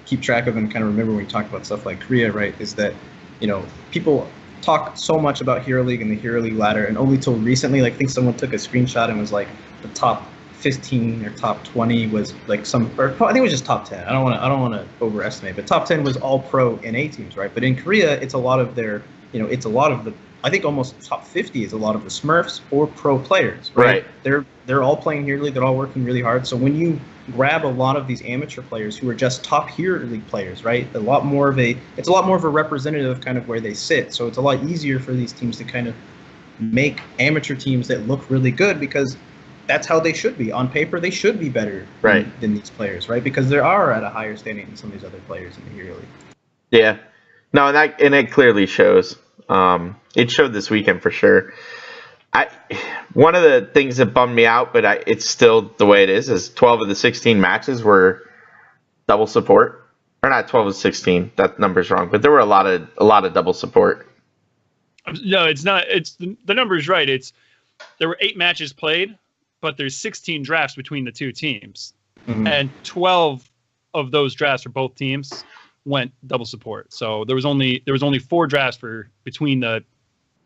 [SPEAKER 7] keep track of and kind of remember when we talk about stuff like Korea, right, is that, you know, people talk so much about Hero League and the Hero League ladder, and only till recently, like, I think someone took a screenshot and was like the top 15 or top 20 was like or I think it was just top 10. I don't want to overestimate, but top 10 was all pro NA teams, right? But in Korea, it's a lot of their, you know, it's a lot of the, I think almost top 50 is a lot of the Smurfs or pro players, right? They're all playing Hero League, they're all working really hard. So when you grab a lot of these amateur players who are just top Hero League players, right? It's a lot more of a representative kind of where they sit. So it's a lot easier for these teams to kind of make amateur teams that look really good, because that's how they should be. On paper, they should be better than these players, right? Because they are at a higher standing than some of these other players in the Hero League.
[SPEAKER 5] Yeah. No, and it clearly shows. It showed this weekend for sure. One of the things that bummed me out, but it's still the way it is 12 of the 16 matches were double support. Or not 12 of 16. That number's wrong. But there were a lot of double support.
[SPEAKER 6] No, it's not. It's the number's right. There were 8 matches played, but there's 16 drafts between the two teams, and 12 of those drafts for both teams went double support. So there was only 4 drafts between the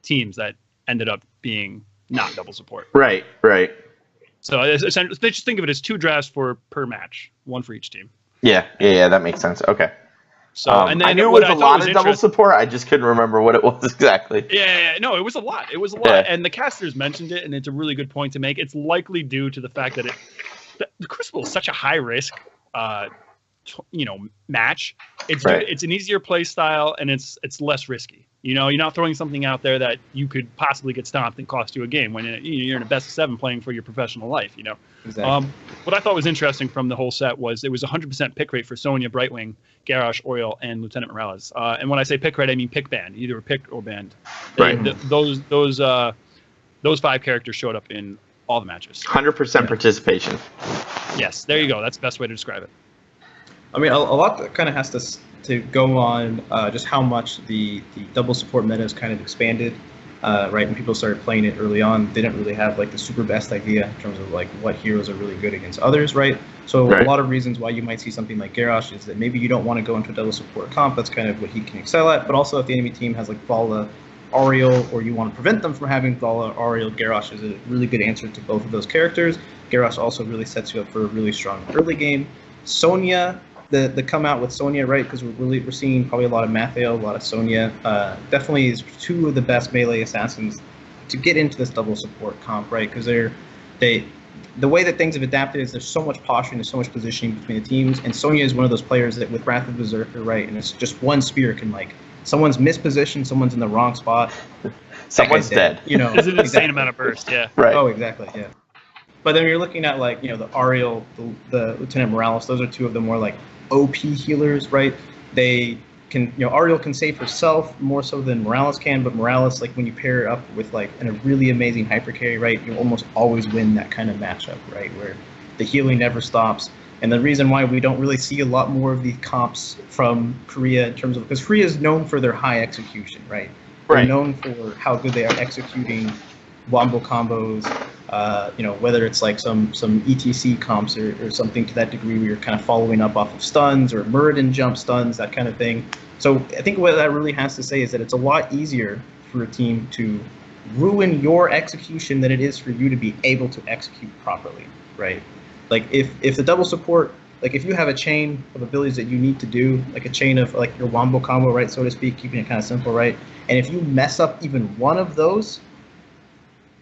[SPEAKER 6] teams that ended up being not double support. Right. So they just think of it as 2 drafts per match, 1 for each team.
[SPEAKER 5] Yeah, that makes sense. Okay.
[SPEAKER 6] So and then
[SPEAKER 5] I knew it was a lot of double support. I just couldn't remember what it was exactly.
[SPEAKER 6] Yeah, no, it was a lot. And the casters mentioned it, and it's a really good point to make. It's likely due to the fact that the Crucible is such a high risk, match. It's an easier play style, and it's less risky. You know, you're not throwing something out there that you could possibly get stomped and cost you a game when you're in a best of 7 playing for your professional life. You know,
[SPEAKER 7] exactly.
[SPEAKER 6] What I thought was interesting from the whole set was it was 100% pick rate for Sonya, Brightwing, Garrosh, Oriole, and Lieutenant Morales. And when I say pick rate, I mean pick band, either pick or band.
[SPEAKER 5] Right.
[SPEAKER 6] Those 5 characters showed up in all the matches.
[SPEAKER 5] 100% participation.
[SPEAKER 6] Yes, there you go. That's the best way to describe it.
[SPEAKER 7] I mean, a lot that kind of has to go on just how much the double support meta has kind of expanded. Right, when people started playing it early on, they didn't really have like the super best idea in terms of like what heroes are really good against others, right? So a lot of reasons why you might see something like Garrosh is that maybe you don't want to go into a double support comp. That's kind of what he can excel at. But also if the enemy team has like Vala, Ariel, or you want to prevent them from having Vala, Ariel, Garrosh is a really good answer to both of those characters. Garrosh also really sets you up for a really strong early game. Sonya, the come out with Sonya, right? Because we're seeing probably a lot of Matheo, a lot of Sonya. Definitely is 2 of the best melee assassins to get into this double support comp, right? Because the way that things have adapted is there's so much posturing, there's so much positioning between the teams, and Sonya is one of those players that with Wrath of Berserker, right? And it's just one spear can like someone's mispositioned, someone's in the wrong spot,
[SPEAKER 5] someone's dead.
[SPEAKER 7] You know,
[SPEAKER 6] it's an insane amount of burst, yeah.
[SPEAKER 5] Right.
[SPEAKER 7] Oh, exactly, yeah. But then you're looking at like, you know, the Ariel, the Lieutenant Morales. Those are 2 of the more like OP healers, right? They can, you know, Ariel can save herself more so than Morales can, but Morales, like when you pair it up with like a really amazing hyper carry, right, you almost always win that kind of matchup, right, where the healing never stops. And the reason why we don't really see a lot more of these comps from Korea in terms of, because Korea is known for their high execution, right? They're known for how good they are executing wombo combos, you know, whether it's like some ETC comps or something to that degree where you're kind of following up off of stuns or Muradin jump stuns, that kind of thing. So I think what that really has to say is that it's a lot easier for a team to ruin your execution than it is for you to be able to execute properly, right? Like if the double support, like if you have a chain of abilities that you need to do, like a chain of like your wombo combo, right, so to speak, keeping it kind of simple, right? And if you mess up even one of those,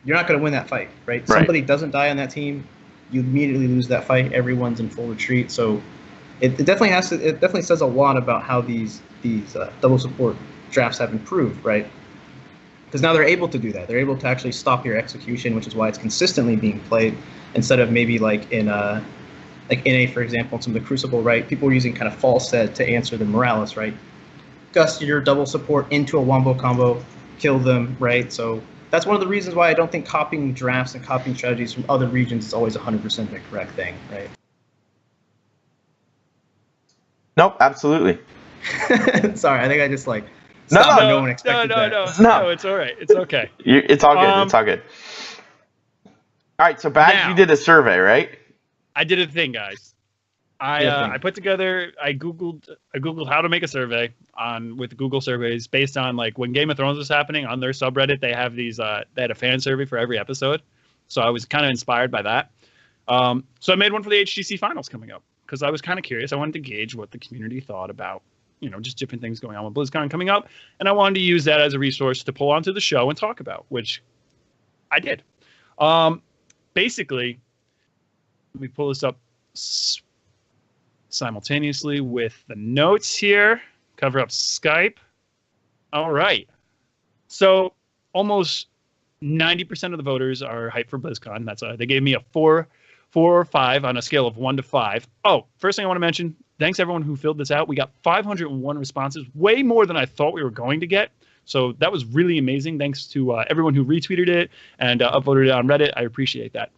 [SPEAKER 7] you're not going to win that fight, right? Somebody doesn't die on that team, you immediately lose that fight. Everyone's in full retreat. So it definitely has to. It definitely says a lot about how these double support drafts have improved, right? Because now they're able to do that. They're able to actually stop your execution, which is why it's consistently being played instead of maybe like in NA, for example, in some of the Crucible, right? People were using kind of false set to answer the Morales, right? gust your double support into a wombo combo, kill them, right? So that's one of the reasons why I don't think copying drafts and copying strategies from other regions is always 100% the correct thing, right?
[SPEAKER 5] Nope, absolutely.
[SPEAKER 7] Sorry, I think I just like
[SPEAKER 5] No,
[SPEAKER 7] stopped
[SPEAKER 5] no,
[SPEAKER 7] and no one expected that.
[SPEAKER 6] No, it's all right. It's okay.
[SPEAKER 5] It's all good. It's all good. All right, so Bahgz, you did a survey, right?
[SPEAKER 6] I did a thing, guys. I put together. I googled how to make a survey with Google surveys based on like when Game of Thrones was happening on their subreddit. They have these. They had a fan survey for every episode, so I was kind of inspired by that. So I made one for the HGC finals coming up because I was kind of curious. I wanted to gauge what the community thought about, just different things going on with BlizzCon coming up, and I wanted to use that as a resource to pull onto the show and talk about, which I did. Basically, let me pull this up simultaneously with the notes here. Cover up Skype. All right. So almost 90% of the voters are hyped for BlizzCon. That's they gave me a 4 or 5 on a scale of 1 to 5. Oh, first thing I want to mention, thanks everyone who filled this out. We got 501 responses, way more than I thought we were going to get. So that was really amazing. Thanks to everyone who retweeted it and upvoted it on Reddit. I appreciate that.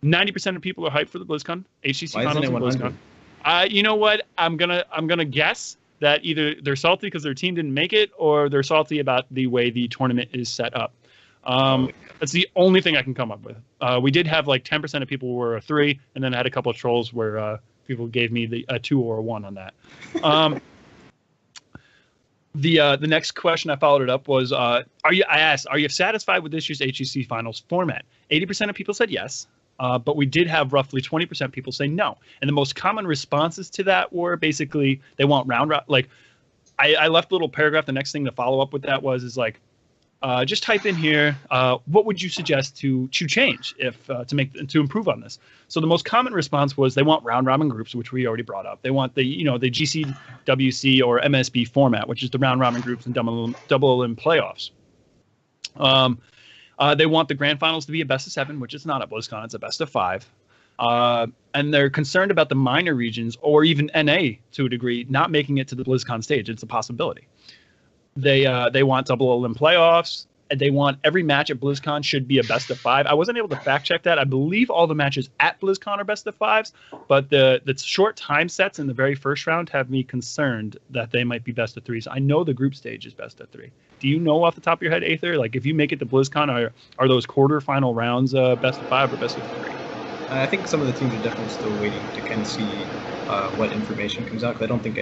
[SPEAKER 6] 90% of people are hyped for the BlizzCon. HGC finals and BlizzCon. You know what? I'm gonna guess that either they're salty because their team didn't make it, or they're salty about the way the tournament is set up. That's the only thing I can come up with. We did have like 10% of people were a 3, and then I had a couple of trolls where people gave me a 2 or a 1 on that. The next question I followed it up was, I asked, are you satisfied with this year's HGC finals format? 80% of people said yes. But we did have roughly 20% people say no. And the most common responses to that were basically they want round robin. Like, I left a little paragraph. The next thing to follow up with that is like, just type in here, what would you suggest to change to improve on this? So the most common response was they want round robin groups, which we already brought up. They want the GCWC or MSB format, which is the round robin groups and double in playoffs. They want the grand finals to be a best of 7, which is not at BlizzCon. It's a best of 5. And they're concerned about the minor regions or even NA to a degree not making it to the BlizzCon stage. It's a possibility. They want double in playoffs. And they want every match at BlizzCon should be a best of 5. I wasn't able to fact check that. I believe all the matches at BlizzCon are best of 5s, but the short time sets in the very first round have me concerned that they might be best of 3s. I know the group stage is best of 3. Do you know off the top of your head, Aether? Like, if you make it to BlizzCon, are those quarterfinal rounds best of 5 or best of 3?
[SPEAKER 7] I think some of the teams are definitely still waiting to kind of see what information comes out. Because I don't think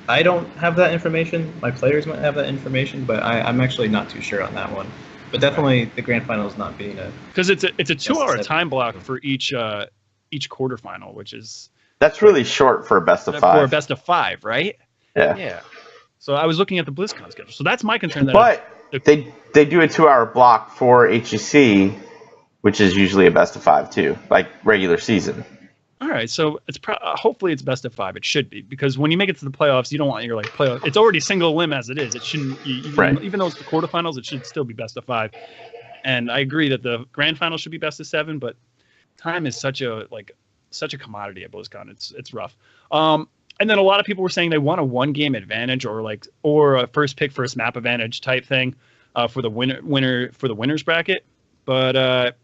[SPEAKER 7] I don't have that information. My players might have that information, but I'm actually not too sure on that one. But definitely the grand finals not being
[SPEAKER 6] because it's a 2-hour time block for each quarterfinal, which is
[SPEAKER 5] that's really short for a best of 5.
[SPEAKER 6] For a best of 5, right?
[SPEAKER 5] Yeah.
[SPEAKER 6] Yeah. So I was looking at the BlizzCon schedule. So that's my concern.
[SPEAKER 5] But they do a 2-hour block for HGC, which is usually a best of 5 too, like regular season.
[SPEAKER 6] All right, so it's hopefully it's best of 5. It should be, because when you make it to the playoffs, you don't want your playoff. It's already single limb as it is. It shouldn't, even though it's the quarterfinals, it should still be best of 5. And I agree that the grand final should be best of 7, but time is such a commodity at BlizzCon. It's rough. And then a lot of people were saying they want a 1-game advantage or a first pick, first map advantage type thing for the winner for the winners bracket. But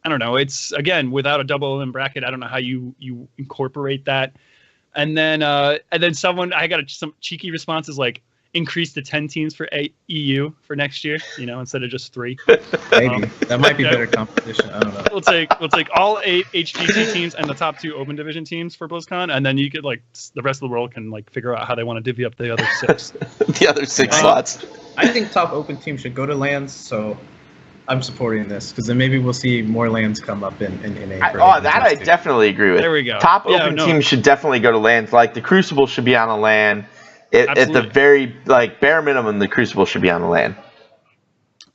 [SPEAKER 6] I don't know. It's, again, without a double in bracket, I don't know how you incorporate that. And then someone, I got some cheeky responses like increase to 10 teams for EU for next year, instead of just 3.
[SPEAKER 7] Maybe that might be better competition. I don't know.
[SPEAKER 6] We'll take all 8 HGC teams and the top 2 Open Division teams for BlizzCon, and then you could the rest of the world can figure out how they want to divvy up the other 6.
[SPEAKER 5] The other 6 slots.
[SPEAKER 7] I think top Open teams should go to LANs, so I'm supporting this because then maybe we'll see more LANs come up in April.
[SPEAKER 5] I definitely agree with.
[SPEAKER 6] There we go.
[SPEAKER 5] Top Open teams should definitely go to LANs. Like the Crucible should be on a LAN. At the very bare minimum, the Crucible should be on the LAN.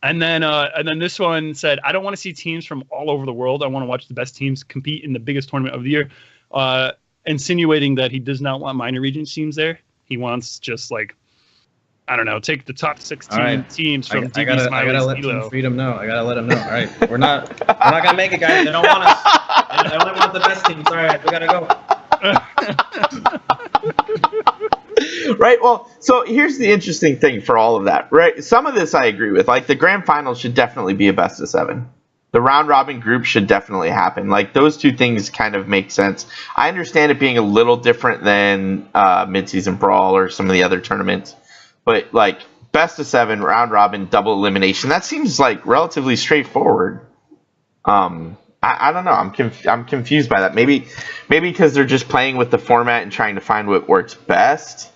[SPEAKER 6] And then this one said, I don't want to see teams from all over the world. I want to watch the best teams compete in the biggest tournament of the year. Insinuating that he does not want minor region teams there. He wants just take the top 16 teams from DB Smiley's.
[SPEAKER 7] I gotta let Team Freedom know. I gotta let them know. All right, we're not gonna make it, guys. They don't want us. They only want the best teams. All right, we gotta go.
[SPEAKER 5] Right. Well, so here's the interesting thing for all of that. Right. Some of this I agree with. Like the grand finals should definitely be a best of 7. The round robin group should definitely happen. Like those two things kind of make sense. I understand it being a little different than midseason brawl or some of the other tournaments, but like best of 7, round robin, double elimination. That seems like relatively straightforward. I don't know. I'm confused by that. Maybe because they're just playing with the format and trying to find what works best.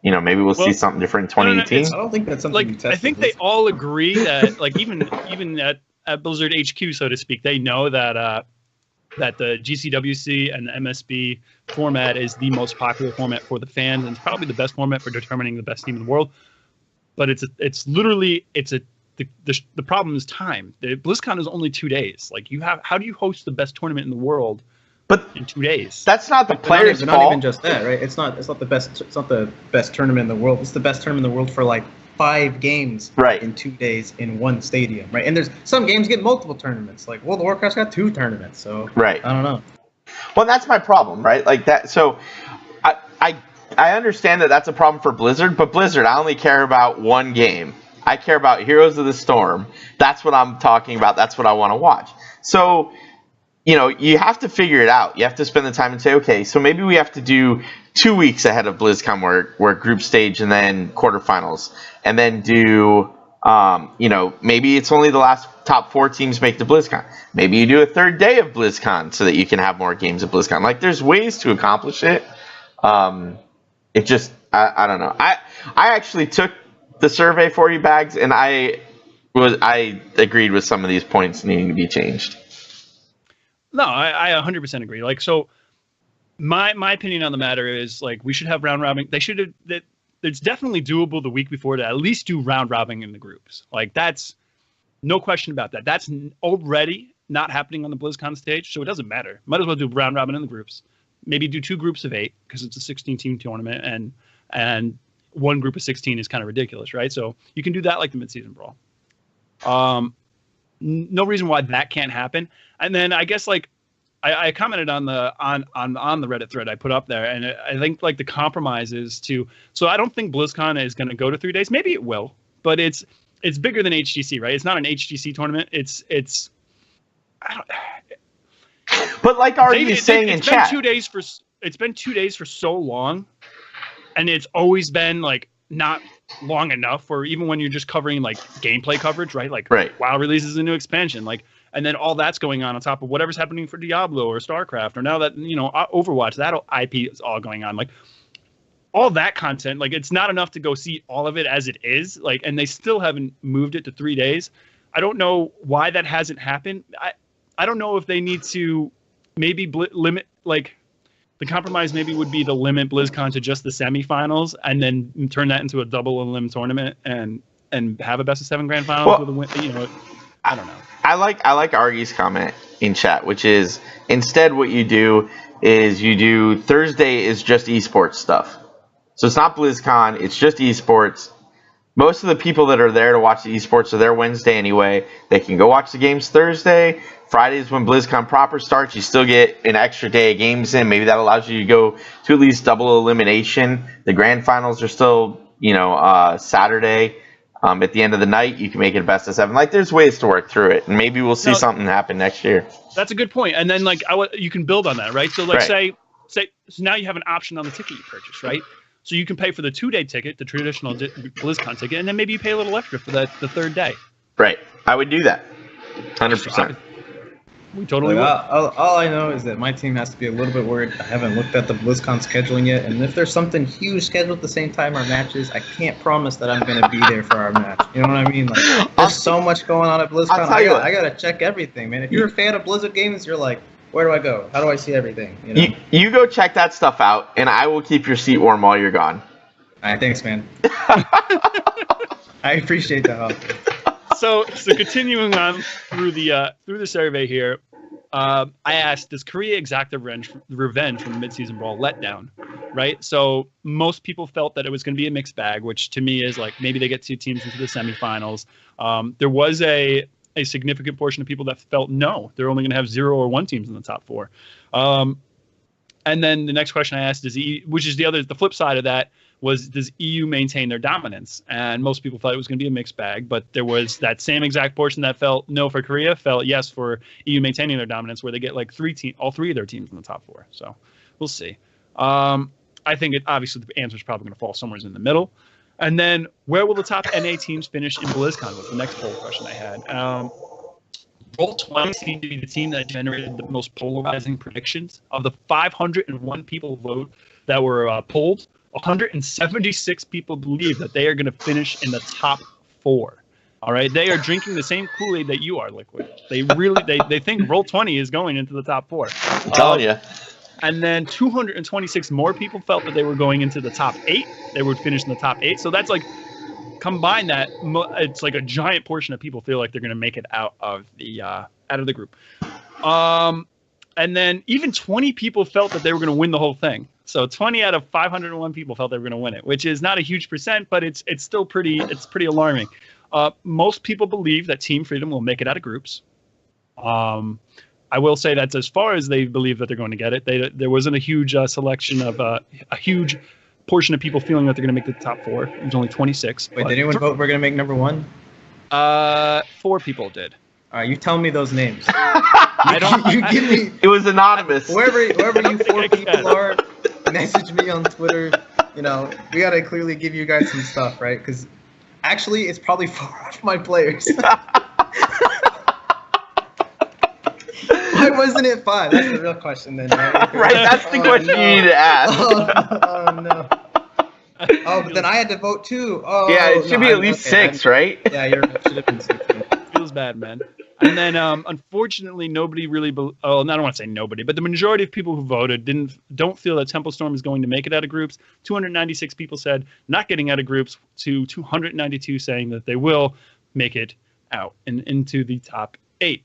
[SPEAKER 5] You know, maybe we'll see something different in 2018.
[SPEAKER 7] I don't think that's something.
[SPEAKER 6] Like I think they all agree that like even at Blizzard HQ, so to speak, they know that that the GCWC and the MSB format is the most popular format for the fans, and it's probably the best format for determining the best team in the world. But the problem is time. The BlizzCon is only 2 days. Like how do you host the best tournament in the world?
[SPEAKER 5] But
[SPEAKER 6] in 2 days,
[SPEAKER 5] that's not the players' fault.
[SPEAKER 7] Not even just that, right? It's not the best. It's not the best tournament in the world. It's the best tournament in the world for like 5 games in 2 days in one stadium, right? And there's some games get multiple tournaments. Like World of Warcraft's got 2 tournaments, so I don't know.
[SPEAKER 5] Well, that's my problem, right? Like that. So I understand that that's a problem for Blizzard, but Blizzard, I only care about one game. I care about Heroes of the Storm. That's what I'm talking about. That's what I want to watch. So, you know, you have to figure it out. You have to spend the time and say, okay, so maybe we have to do 2 weeks ahead of BlizzCon where group stage and then quarterfinals. And then do, you know, maybe it's only the last top 4 teams make the BlizzCon. Maybe you do a 3rd day of BlizzCon so that you can have more games at BlizzCon. Like, there's ways to accomplish it. It just, I don't know. I actually took the survey for you, Bahgz, and I agreed with some of these points needing to be changed.
[SPEAKER 6] No, I 100% agree. Like, so my opinion on the matter is like we should have round robin. They should have that. It's definitely doable the week before to at least do round robin in the groups. Like that's no question about that. That's already not happening on the BlizzCon stage, so it doesn't matter. Might as well do round robin in the groups. Maybe do 2 groups of 8 because it's a 16-team tournament, and 1 group of 16 is kind of ridiculous, right? So you can do that like the midseason brawl. No reason why that can't happen. And then I guess like I commented on the Reddit thread I put up there, and I think like the compromise is so I don't think BlizzCon is going to go to 3 days. Maybe it will, but it's bigger than HGC, right? It's not an HGC tournament. It's
[SPEAKER 5] but like Argy is saying in chat,
[SPEAKER 6] it's been 2 days for so long, and it's always been like not long enough for even when you're just covering like gameplay coverage, right? Like WoW releases a new expansion, like, and then all that's going on top of whatever's happening for Diablo or StarCraft, or now that, you know, Overwatch, that IP is all going on. Like all that content, like it's not enough to go see all of it as it is. Like, and they still haven't moved it to 3 days. I don't know why that hasn't happened. I don't know if they need to maybe limit, like the compromise maybe would be to limit BlizzCon to just the semifinals and then turn that into a double elim tournament and have a best of 7 grand finals with a win. You know, I don't know.
[SPEAKER 5] I like Argy's comment in chat, which is instead what you do is you do Thursday is just esports stuff. So it's not BlizzCon, it's just esports. Most of the people that are there to watch the esports are there Wednesday anyway. They can go watch the games Thursday. Fridays when BlizzCon proper starts, you still get an extra day of games in. Maybe that allows you to go to at least double elimination. The grand finals are still, you know, Saturday. At the end of the night, you can make it a best of 7. Like, there's ways to work through it, and maybe we'll see something happen next year.
[SPEAKER 6] That's a good point. And then, like, you can build on that, right? So, like, say, so now you have an option on the ticket you purchase, right? So you can pay for the 2-day ticket, the traditional BlizzCon ticket, and then maybe you pay a little extra for the 3rd day.
[SPEAKER 5] Right. I would do that. 100%.
[SPEAKER 6] We totally would.
[SPEAKER 7] All I know is that my team has to be a little bit worried. I haven't looked at the BlizzCon scheduling yet, and if there's something huge scheduled at the same time our matches, I can't promise that I'm going to be there for our match. You know what I mean? Like, there's so much going on at BlizzCon. I got to check everything, man. If you're a fan of Blizzard games, you're like, where do I go? How do I see everything? You know?
[SPEAKER 5] You go check that stuff out, and I will keep your seat warm while you're gone.
[SPEAKER 7] All right, thanks, man. I appreciate that.
[SPEAKER 6] So continuing on through the survey here, I asked, does Korea exact the revenge from the midseason brawl letdown? Right. So most people felt that it was going to be a mixed bag, which to me is like maybe they get 2 teams into the semifinals. There was a significant portion of people that felt no, they're only going to have 0 or 1 teams in the top 4. And then the next question I asked is, which is the flip side of that, was, does EU maintain their dominance? And most people thought it was going to be a mixed bag, but there was that same exact portion that felt no for Korea, felt yes for EU maintaining their dominance, where they get like all three of their teams in the top 4. So we'll see. I think obviously the answer is probably going to fall somewhere in the middle. And then where will the top NA teams finish in BlizzCon was the next poll question I had. Roll20 seemed to be the team that generated the most polarizing predictions. Of the 501 people vote that were polled, 176 people believe that they are going to finish in the top 4. All right, they are drinking the same Kool-Aid that you are, LiQuid. They really they think Roll20 is going into the top 4.
[SPEAKER 5] I'm telling you.
[SPEAKER 6] And then 226 more people felt that they were going into the top 8. They would finish in the top 8. So that's like, combine that, it's like a giant portion of people feel like they're going to make it out of the group. And then even 20 people felt that they were going to win the whole thing. So 20 out of 501 people felt they were going to win it, which is not a huge percent, but it's still pretty alarming. Most people believe that Team Freedom will make it out of groups. I will say that's as far as they believe that they're going to get it. There wasn't a huge selection of a huge portion of people feeling that they're going to make the top 4. It was only 26.
[SPEAKER 7] Wait, did anyone vote we're going to make number 1?
[SPEAKER 6] 4 people did.
[SPEAKER 7] All right, you tell me those names.
[SPEAKER 6] I don't.
[SPEAKER 7] You give me.
[SPEAKER 5] It was anonymous.
[SPEAKER 7] Whoever you 4 people are, message me on Twitter. You know, we got to clearly give you guys some stuff, right? Because actually, it's probably 4 of my players. Why wasn't it 5? That's the real question then, right?
[SPEAKER 5] Right, that's the question you need to ask.
[SPEAKER 7] Oh no. Oh, but then I had to vote too. Oh,
[SPEAKER 5] yeah, it should be at least 6, right?
[SPEAKER 7] Yeah, you're right. It should have been 6.
[SPEAKER 6] Feels bad, man. And then, unfortunately, nobody really. I don't want to say nobody, but the majority of people who voted don't feel that Temple Storm is going to make it out of groups. 296 people said not getting out of groups, to 292 saying that they will make it out and into the top 8.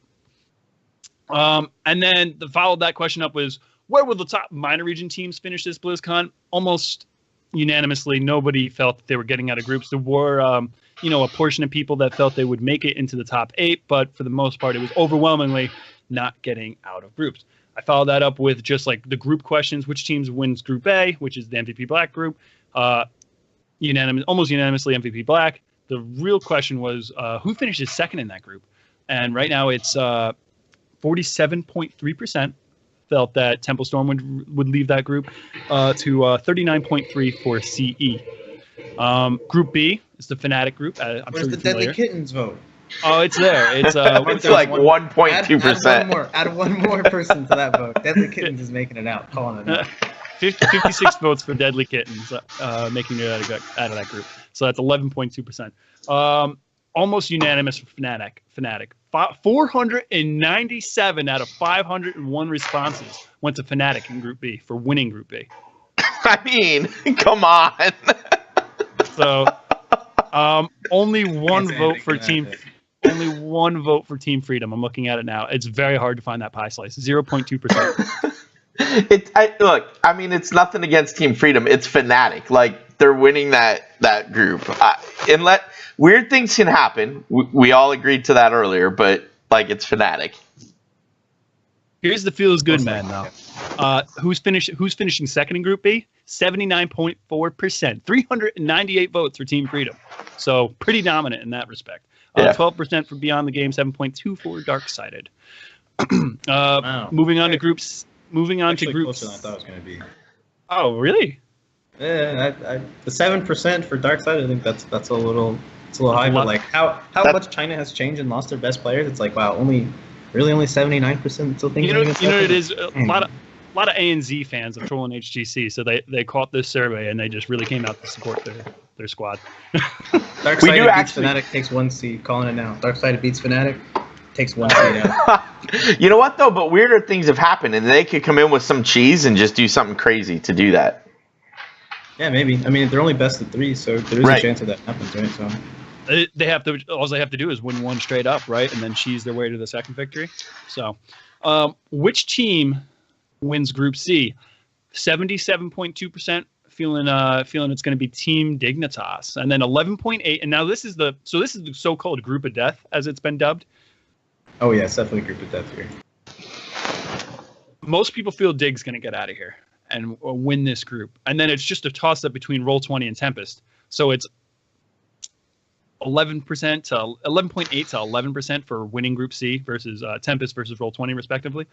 [SPEAKER 6] And then followed that question up was, where will the top minor region teams finish this BlizzCon? Almost unanimously, nobody felt that they were getting out of groups. There were, a portion of people that felt they would make it into the top 8, but for the most part, it was overwhelmingly not getting out of groups. I followed that up with just like the group questions: which teams wins Group A, which is the MVP Black group, almost unanimously MVP Black. The real question was, who finishes second in that group? And right now it's 47.3% felt that Temple Storm would leave that group, to 39.3% for CE. Group B is the Fnatic group.
[SPEAKER 7] Where's the Deadly Kittens vote?
[SPEAKER 6] Oh, it's there. It's
[SPEAKER 5] it's like 1.2%.
[SPEAKER 7] Add one more person to that vote. Deadly Kittens is making it out. Calling it out.
[SPEAKER 6] 56 votes for Deadly Kittens, making it out of that group. So that's 11.2%. Almost unanimous for Fnatic. 497 out of 501 responses went to Fnatic in Group B for winning Group B.
[SPEAKER 5] I mean, come on.
[SPEAKER 6] So, only one vote for Team Freedom. I'm looking at it now. It's very hard to find that pie slice. 0.2%.
[SPEAKER 5] Look, I mean, it's nothing against Team Freedom. It's Fnatic. Like, they're winning that group. Weird things can happen. We all agreed to that earlier, but like, it's Fnatic.
[SPEAKER 6] Here's the feels good man though. Who's finishing second in Group B? 79.4%. 398 votes for Team Freedom. So pretty dominant in that respect. 12% for Beyond the Game, 7.2 for Darksided.
[SPEAKER 7] Wow.
[SPEAKER 6] Moving on to groups. Closer than I thought it was going to be. Oh, really?
[SPEAKER 7] Yeah, the 7% for Darksided, I think that's a little high. But like how much China has changed and lost their best players, it's like, wow, only 79% still think.
[SPEAKER 6] You know what it is? A lot of ANZ fans of Trollin HGC, so they caught this survey and they just really came out to support their squad.
[SPEAKER 7] Darksided beats Fnatic, takes 1 seed. Calling it now. Darksided beats Fnatic, takes 1 seed out.
[SPEAKER 5] You know what though? But weirder things have happened, and they could come in with some cheese and just do something crazy to do that.
[SPEAKER 7] Yeah, maybe. I mean, they're only best of 3, so there is a chance of that happens, right? So
[SPEAKER 6] all they have to do is win 1 straight up, right, and then cheese their way to the second victory. So, which team wins Group C? 77.2% feeling it's going to be Team Dignitas, and then 11.8%. And now this is the so-called Group of Death, as it's been dubbed.
[SPEAKER 7] Oh yeah, it's definitely Group of Death here.
[SPEAKER 6] Most people feel Dig's going to get out of here. and win this group. And then it's just a toss-up between Roll20 and Tempest. So it's 11% to 11.8 to 11% for winning Group C versus Tempest versus Roll20 respectively.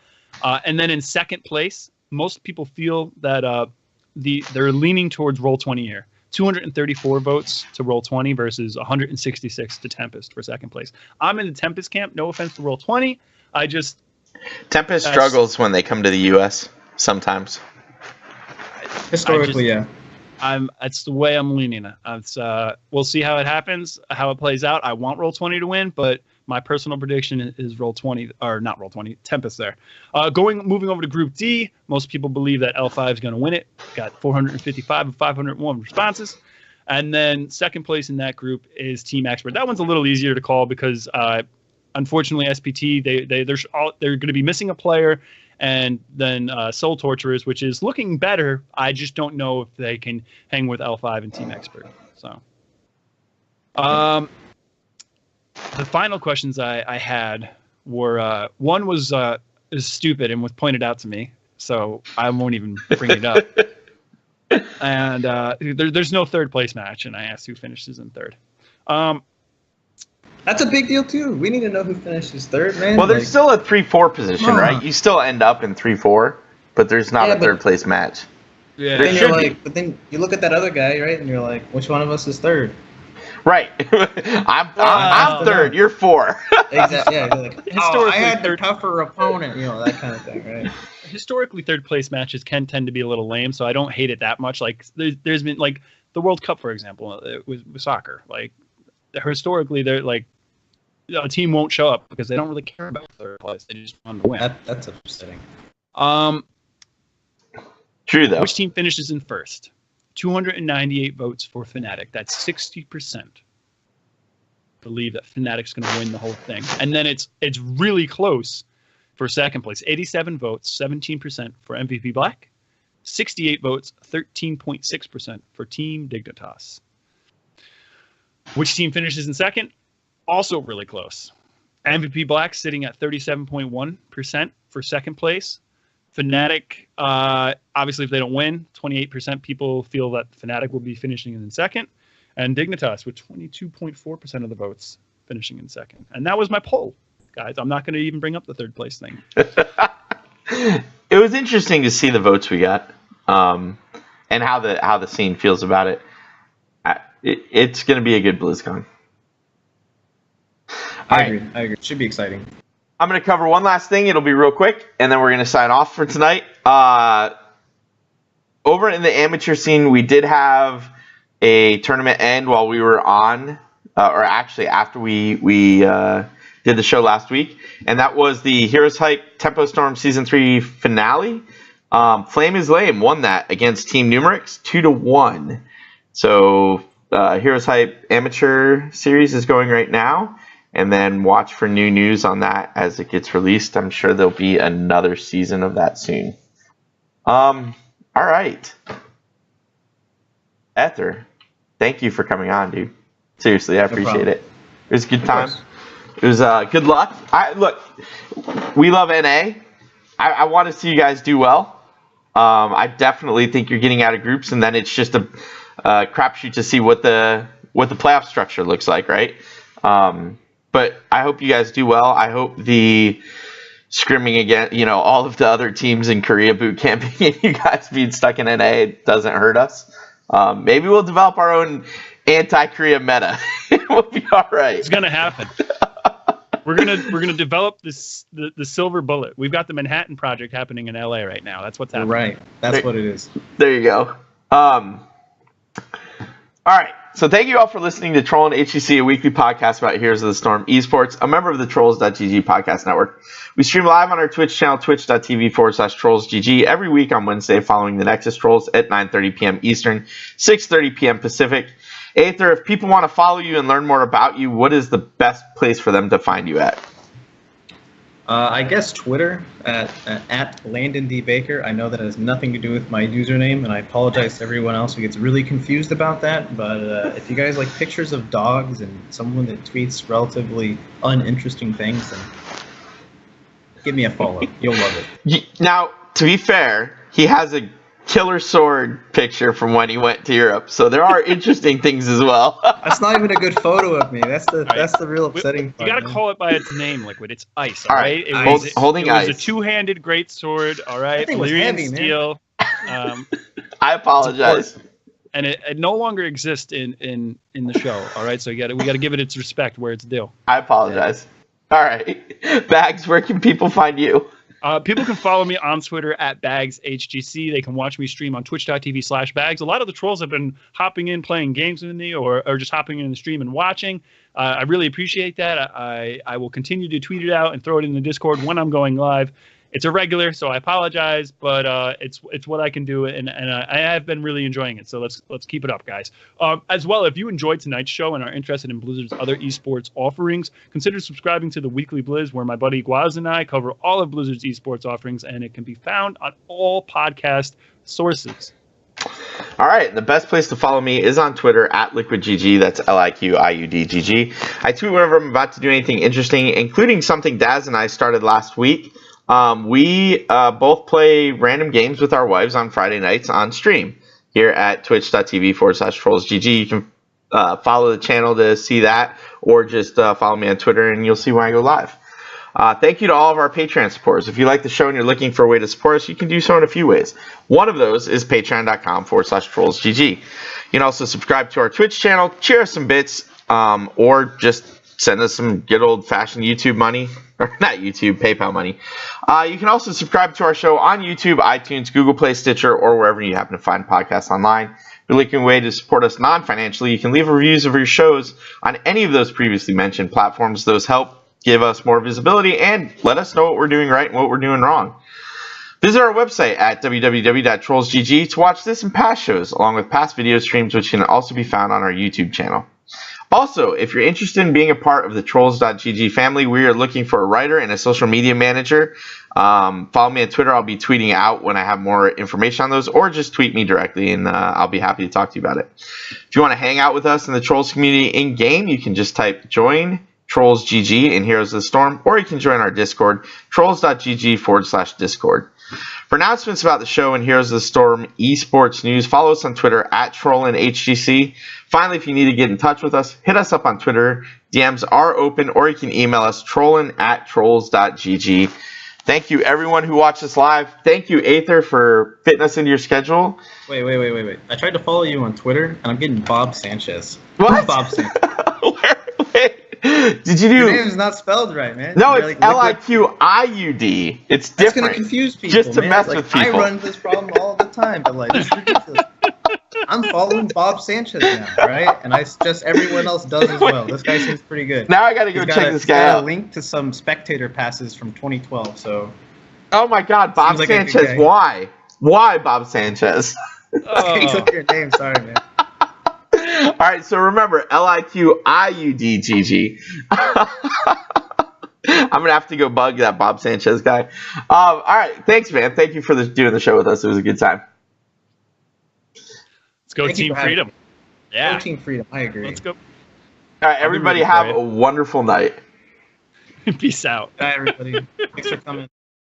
[SPEAKER 6] And then in second place, most people feel that they're leaning towards Roll20 here. 234 votes to Roll20 versus 166 to Tempest for second place. I'm in the Tempest camp. No offense to Roll20.
[SPEAKER 5] Tempest struggles when they come to the U.S. sometimes.
[SPEAKER 7] Historically, yeah.
[SPEAKER 6] That's the way I'm leaning. We'll see how it happens, how it plays out. I want Roll20 to win, but my personal prediction is Roll20, or not Roll20, Tempest there. Moving over to Group D, most people believe that L5 is going to win it. Got 455 of 501 responses. And then second place in that group is Team Expert. That one's a little easier to call because unfortunately SPT, they're going to be missing a player. And then Soul Torturers, which is looking better. I just don't know if they can hang with L5 and Team Expert. So, the final questions I had were one was is stupid and was pointed out to me, so I won't even bring it up. And there's no third place match, and I asked who finishes in third.
[SPEAKER 7] That's a big deal too. We need to know who finishes third, man.
[SPEAKER 5] Well, there's still a 3-4 position, right? You still end up in 3-4, but there's not a third place match.
[SPEAKER 6] Yeah.
[SPEAKER 7] But then you look at that other guy, right, and you're like, which one of us is third?
[SPEAKER 5] Right. I'm third. You're 4.
[SPEAKER 7] Exactly. Yeah. You're like,
[SPEAKER 6] Historically,
[SPEAKER 7] I had the tougher opponent. That kind of thing, right?
[SPEAKER 6] Historically, third place matches can tend to be a little lame, so I don't hate it that much. Like there's been like the World Cup, for example, with soccer. Like historically, they're like a team won't show up because they don't really care about third place. They just want to win.
[SPEAKER 7] That's upsetting.
[SPEAKER 5] True though.
[SPEAKER 6] Which team finishes in first? 298 votes for Fnatic. That's 60%. Believe that Fnatic's going to win the whole thing. And then it's really close for second place. 87 votes, 17% for MVP Black. 68 votes, 13.6% for Team Dignitas. Which team finishes in second? Also really close. MVP Black sitting at 37.1% for second place. Fnatic, obviously, if they don't win, 28% people feel that Fnatic will be finishing in second. And Dignitas with 22.4% of the votes finishing in second. And that was my poll, guys. I'm not going to even bring up the third place thing.
[SPEAKER 5] It was interesting to see the votes we got, and how the scene feels about it. It's going to be a good BlizzCon.
[SPEAKER 7] I agree. It should be exciting.
[SPEAKER 5] I'm going to cover one last thing. It'll be real quick, and then we're going to sign off for tonight. Over in the amateur scene, we did have a tournament end while we were on, or actually after we did the show last week, and that was the Heroes Hype Tempo Storm Season 3 finale. Flame is Lame won that against Team Numerix 2-1. So Heroes Hype Amateur Series is going right now. And then watch for new news on that as it gets released. I'm sure there'll be another season of that soon. All right. Aether, thank you for coming on, dude. Seriously, I appreciate it. It was a good time. It was good luck. Look, we love NA. I want to see you guys do well. I definitely think you're getting out of groups, and then it's just a crapshoot to see what the playoff structure looks like, right? But I hope you guys do well. I hope the scrimming again, all of the other teams in Korea boot camping and you guys being stuck in NA doesn't hurt us. Maybe we'll develop our own anti-Korea meta. We'll be all right.
[SPEAKER 6] It's gonna happen. We're gonna develop the silver bullet. We've got the Manhattan Project happening in LA right now. That's what's happening.
[SPEAKER 7] Right. That's what it is.
[SPEAKER 5] There you go. All right. So thank you all for listening to Trollin HGC, a weekly podcast about Heroes of the Storm eSports, a member of the Trolls.gg podcast network. We stream live on our Twitch channel, twitch.tv/TrollsGG, every week on Wednesday following the Nexus Trolls at 9:30 p.m. Eastern, 6:30 p.m. Pacific. Aether, if people want to follow you and learn more about you, what is the best place for them to find you at?
[SPEAKER 7] I guess Twitter at Landon D. Baker. I know that has nothing to do with my username, and I apologize to everyone else who gets really confused about that. But if you guys like pictures of dogs and someone that tweets relatively uninteresting things, then give me a follow. You'll love it.
[SPEAKER 5] Now, to be fair, he has a killer sword picture from when he went to Europe. So there are interesting things as well.
[SPEAKER 7] That's not even a good photo of me. That's the real upsetting part.
[SPEAKER 6] You got to call it by its name, LiQuiud. It's ice, all right? It was,
[SPEAKER 5] holding
[SPEAKER 6] it was
[SPEAKER 5] ice.
[SPEAKER 6] a two-handed great sword, all right?
[SPEAKER 7] That thing was heavy, man.
[SPEAKER 6] Steel.
[SPEAKER 5] I apologize.
[SPEAKER 6] And it no longer exists in the show, all right? So we got to give it its respect where it's due.
[SPEAKER 5] I apologize. Yeah. All right. Bahgz, where can people find you?
[SPEAKER 6] People can follow me on Twitter at Bahgz HGC. They can watch me stream on twitch.tv/Bahgz. A lot of the trolls have been hopping in, playing games with me, or just hopping in the stream and watching. I really appreciate that. I will continue to tweet it out and throw it in the Discord when I'm going live. It's irregular, so I apologize, but it's what I can do, and I have been really enjoying it. So let's keep it up, guys. As well, if you enjoyed tonight's show and are interested in Blizzard's other esports offerings, consider subscribing to the Weekly Blizz, where my buddy Guaz and I cover all of Blizzard's esports offerings, and it can be found on all podcast sources.
[SPEAKER 5] All right, the best place to follow me is on Twitter at LiQuiudGG. That's LiQiuDGG. I tweet whenever I'm about to do anything interesting, including something Daz and I started last week. We both play random games with our wives on Friday nights on stream here at twitch.tv/TrollsGG. You can follow the channel to see that, or just follow me on Twitter and you'll see when I go live. Thank you to all of our Patreon supporters. If you like the show and you're looking for a way to support us, you can do so in a few ways. One of those is patreon.com/TrollsGG. You can also subscribe to our Twitch channel, cheer us some bits, or just send us some good old-fashioned YouTube money. Or not YouTube, PayPal money. You can also subscribe to our show on YouTube, iTunes, Google Play, Stitcher, or wherever you happen to find podcasts online. If you're looking for a way to support us non-financially, you can leave reviews of your shows on any of those previously mentioned platforms. Those help give us more visibility and let us know what we're doing right and what we're doing wrong. Visit our website at www.trollsgg to watch this and past shows, along with past video streams, which can also be found on our YouTube channel. Also, if you're interested in being a part of the Trolls.gg family, we are looking for a writer and a social media manager. Follow me on Twitter. I'll be tweeting out when I have more information on those, or just tweet me directly, and I'll be happy to talk to you about it. If you want to hang out with us in the Trolls community in-game, you can just type join TrollsGG in Heroes of the Storm, or you can join our Discord, trolls.gg/Discord. For announcements about the show and Heroes of the Storm eSports news, follow us on Twitter at Trollin HGC. Finally, if you need to get in touch with us, hit us up on Twitter. DMs are open, or you can email us trollin@trolls.gg. Thank you, everyone who watched us live. Thank you, Aether, for fitting us into your schedule.
[SPEAKER 7] Wait. I tried to follow you on Twitter, and I'm getting Bob Sanchez.
[SPEAKER 5] What?
[SPEAKER 7] Who's Bob Sanchez?
[SPEAKER 5] Wait. Did you do?
[SPEAKER 7] Your name's not spelled right, man.
[SPEAKER 5] No, it's LiQiuD. It's different.
[SPEAKER 7] That's gonna confuse people,
[SPEAKER 5] just to
[SPEAKER 7] man.
[SPEAKER 5] mess with people.
[SPEAKER 7] I run this problem all the time, but like, it's ridiculous. I'm following Bob Sanchez now, right? And I suggest everyone else does as well. This guy seems pretty good.
[SPEAKER 5] Now I gotta go check this guy out.
[SPEAKER 7] A link to some spectator passes from 2012. So.
[SPEAKER 5] Oh my God, Bob Sanchez! Why? Why Bob Sanchez?
[SPEAKER 7] I took your name. Sorry, man.
[SPEAKER 5] All right, so remember, LiQiuDGG. I'm going to have to go bug that Bob Sanchez guy. All right, thanks, man. Thank you for doing the show with us. It was a good time.
[SPEAKER 6] Let's go Team Freedom. Yeah.
[SPEAKER 7] Go Team Freedom. I agree.
[SPEAKER 6] Let's go.
[SPEAKER 5] All right, everybody have a wonderful night.
[SPEAKER 6] Peace out.
[SPEAKER 7] Bye, everybody. Thanks for coming.